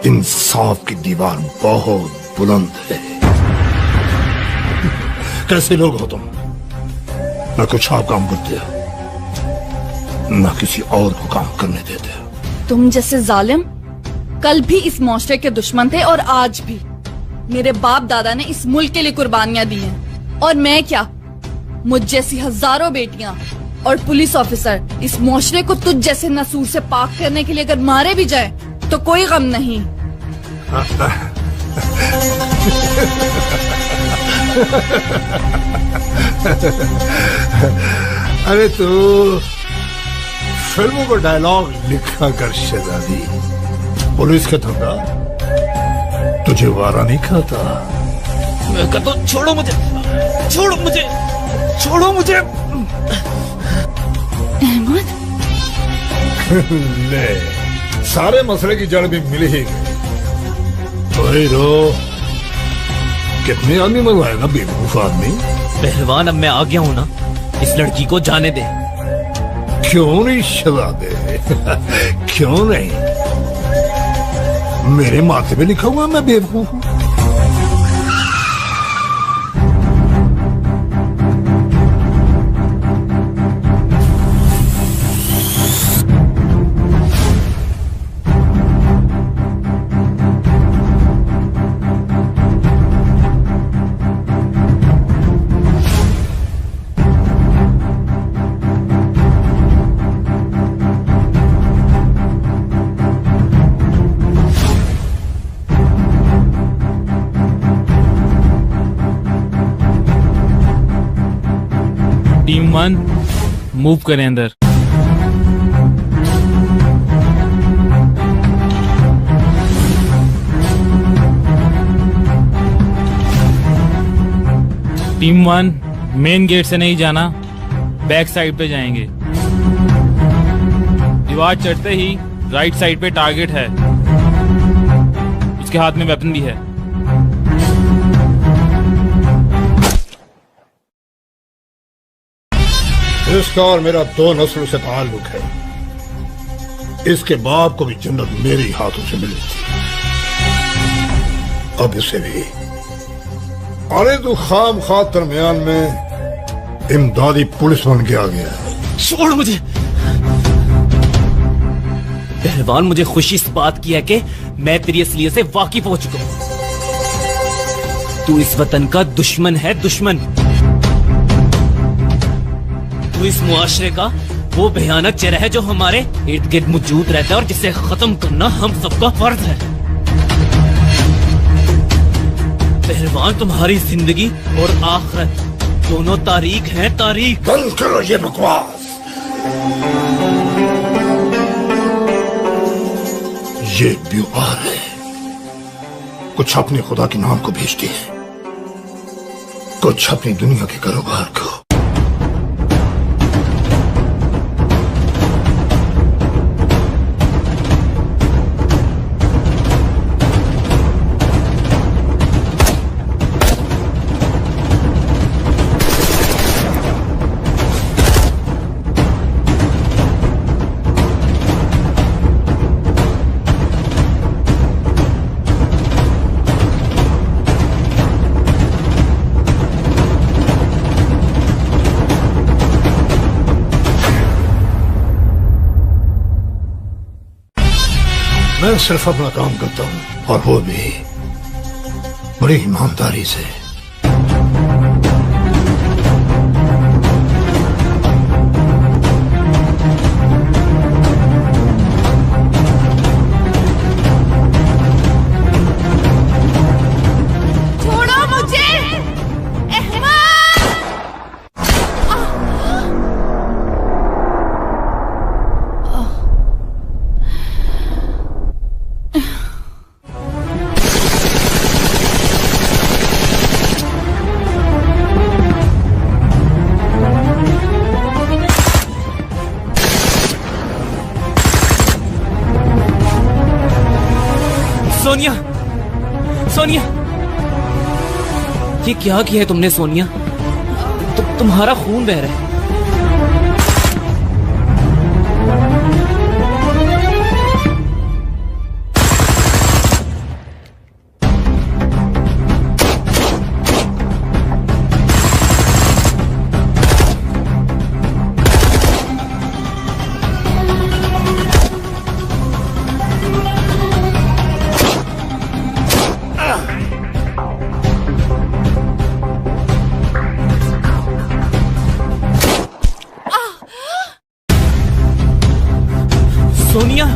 इंसाफ की दीवार बहुत बुलंद है। कैसे लोग हो तुम? न कुछ आप काम करते हो, न किसी और को काम करने देते हो। तुम जैसे जालिम कल भी इस मुआशरे के दुश्मन थे और आज भी। मेरे बाप दादा ने इस मुल्क के लिए कुर्बानियां दी हैं, और मैं क्या, मुझ जैसी हजारों बेटियां और पुलिस ऑफिसर इस मुआशरे को तुझ जैसे नसूर से पाक करने के लिए अगर मारे भी जाए तो कोई गम नहीं। अरे तू फिल्मों को डायलॉग लिखा कर शहजादी, पुलिस का धंधा तुझे वारा नहीं खाता। मैं कहता हूं, छोड़ो मुझे, छोड़ो मुझे, छोड़ो मुझे। अहमद, ले, सारे मसले की जड़ भी मिल ही गई। रो, कितने आदमी मरवाएगा बेवकूफ आदमी। पहलवान, अब मैं आ गया हूं ना, इस लड़की को जाने दे। क्यों नहीं शहजादे, क्यों नहीं? मेरे माथे पे लिखा हुआ मैं बेवकूफ हूं। टीम 1 मूव करें अंदर। टीम 1 मेन गेट से नहीं जाना, बैक साइड पे जाएंगे। दीवार चढ़ते ही राइट साइड पे टारगेट है, उसके हाथ में वेपन भी है। इसका और मेरा 2 नस्लों से ताल्लुक है। इसके बाप को भी जन्नत मेरे ही हाथों से मिली थी, अब इसे भी। अरे तू खाम खा दरमियान में इमदादी पुलिस बन के आ गया है। छोड़ मुझे पहलवान, मुझे खुशी इस बात की है कि मैं तेरी असलियत से वाकिफ हो चुका हूं। तू इस वतन का दुश्मन है, दुश्मन। तू इस मुआशरे का वो भयानक चेहरा है जो हमारे इर्द गिर्द मौजूद रहता है और जिसे खत्म करना हम सबका फर्ज है। पहलवान, तुम्हारी जिंदगी और आखिरत दोनों तारीख हैं, तारीख। बंद करो ये बकवास। ये व्यापार है, कुछ अपने खुदा के नाम को भेजते हैं, कुछ अपनी दुनिया के कारोबार को। मैं सिर्फ अपना काम करता हूं, और वो भी बड़ी ईमानदारी से। छोड़ो मुझे, सोनिया, सोनिया, ये क्या किया है तुमने सोनिया? तुम्हारा खून बह रहा है। सोनिया,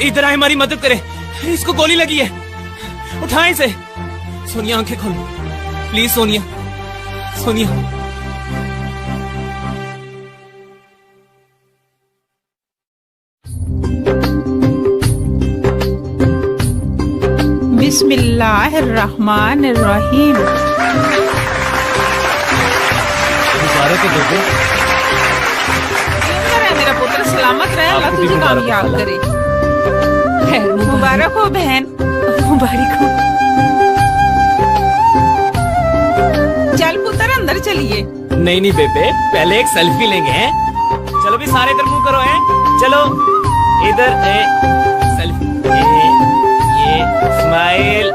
इधर आए, हमारी मदद करें। इसको गोली लगी है, उठाएं इसे। सोनिया आंखें खोलो प्लीज, सोनिया, सोनिया। बिस्मिल्लाहिर्रहमानिर्रहीम। मेरा पुत्र सलामत रहे, अल्लाह तुझे कामयाब करे। मुबारक हो बहन, मुबारक हो। चलिए। नहीं नहीं बेबे, पहले एक सेल्फी लेंगे हैं। चलो भी सारे इधर मुंह करो हैं। चलो इधर सेल्फी, ये स्माइल।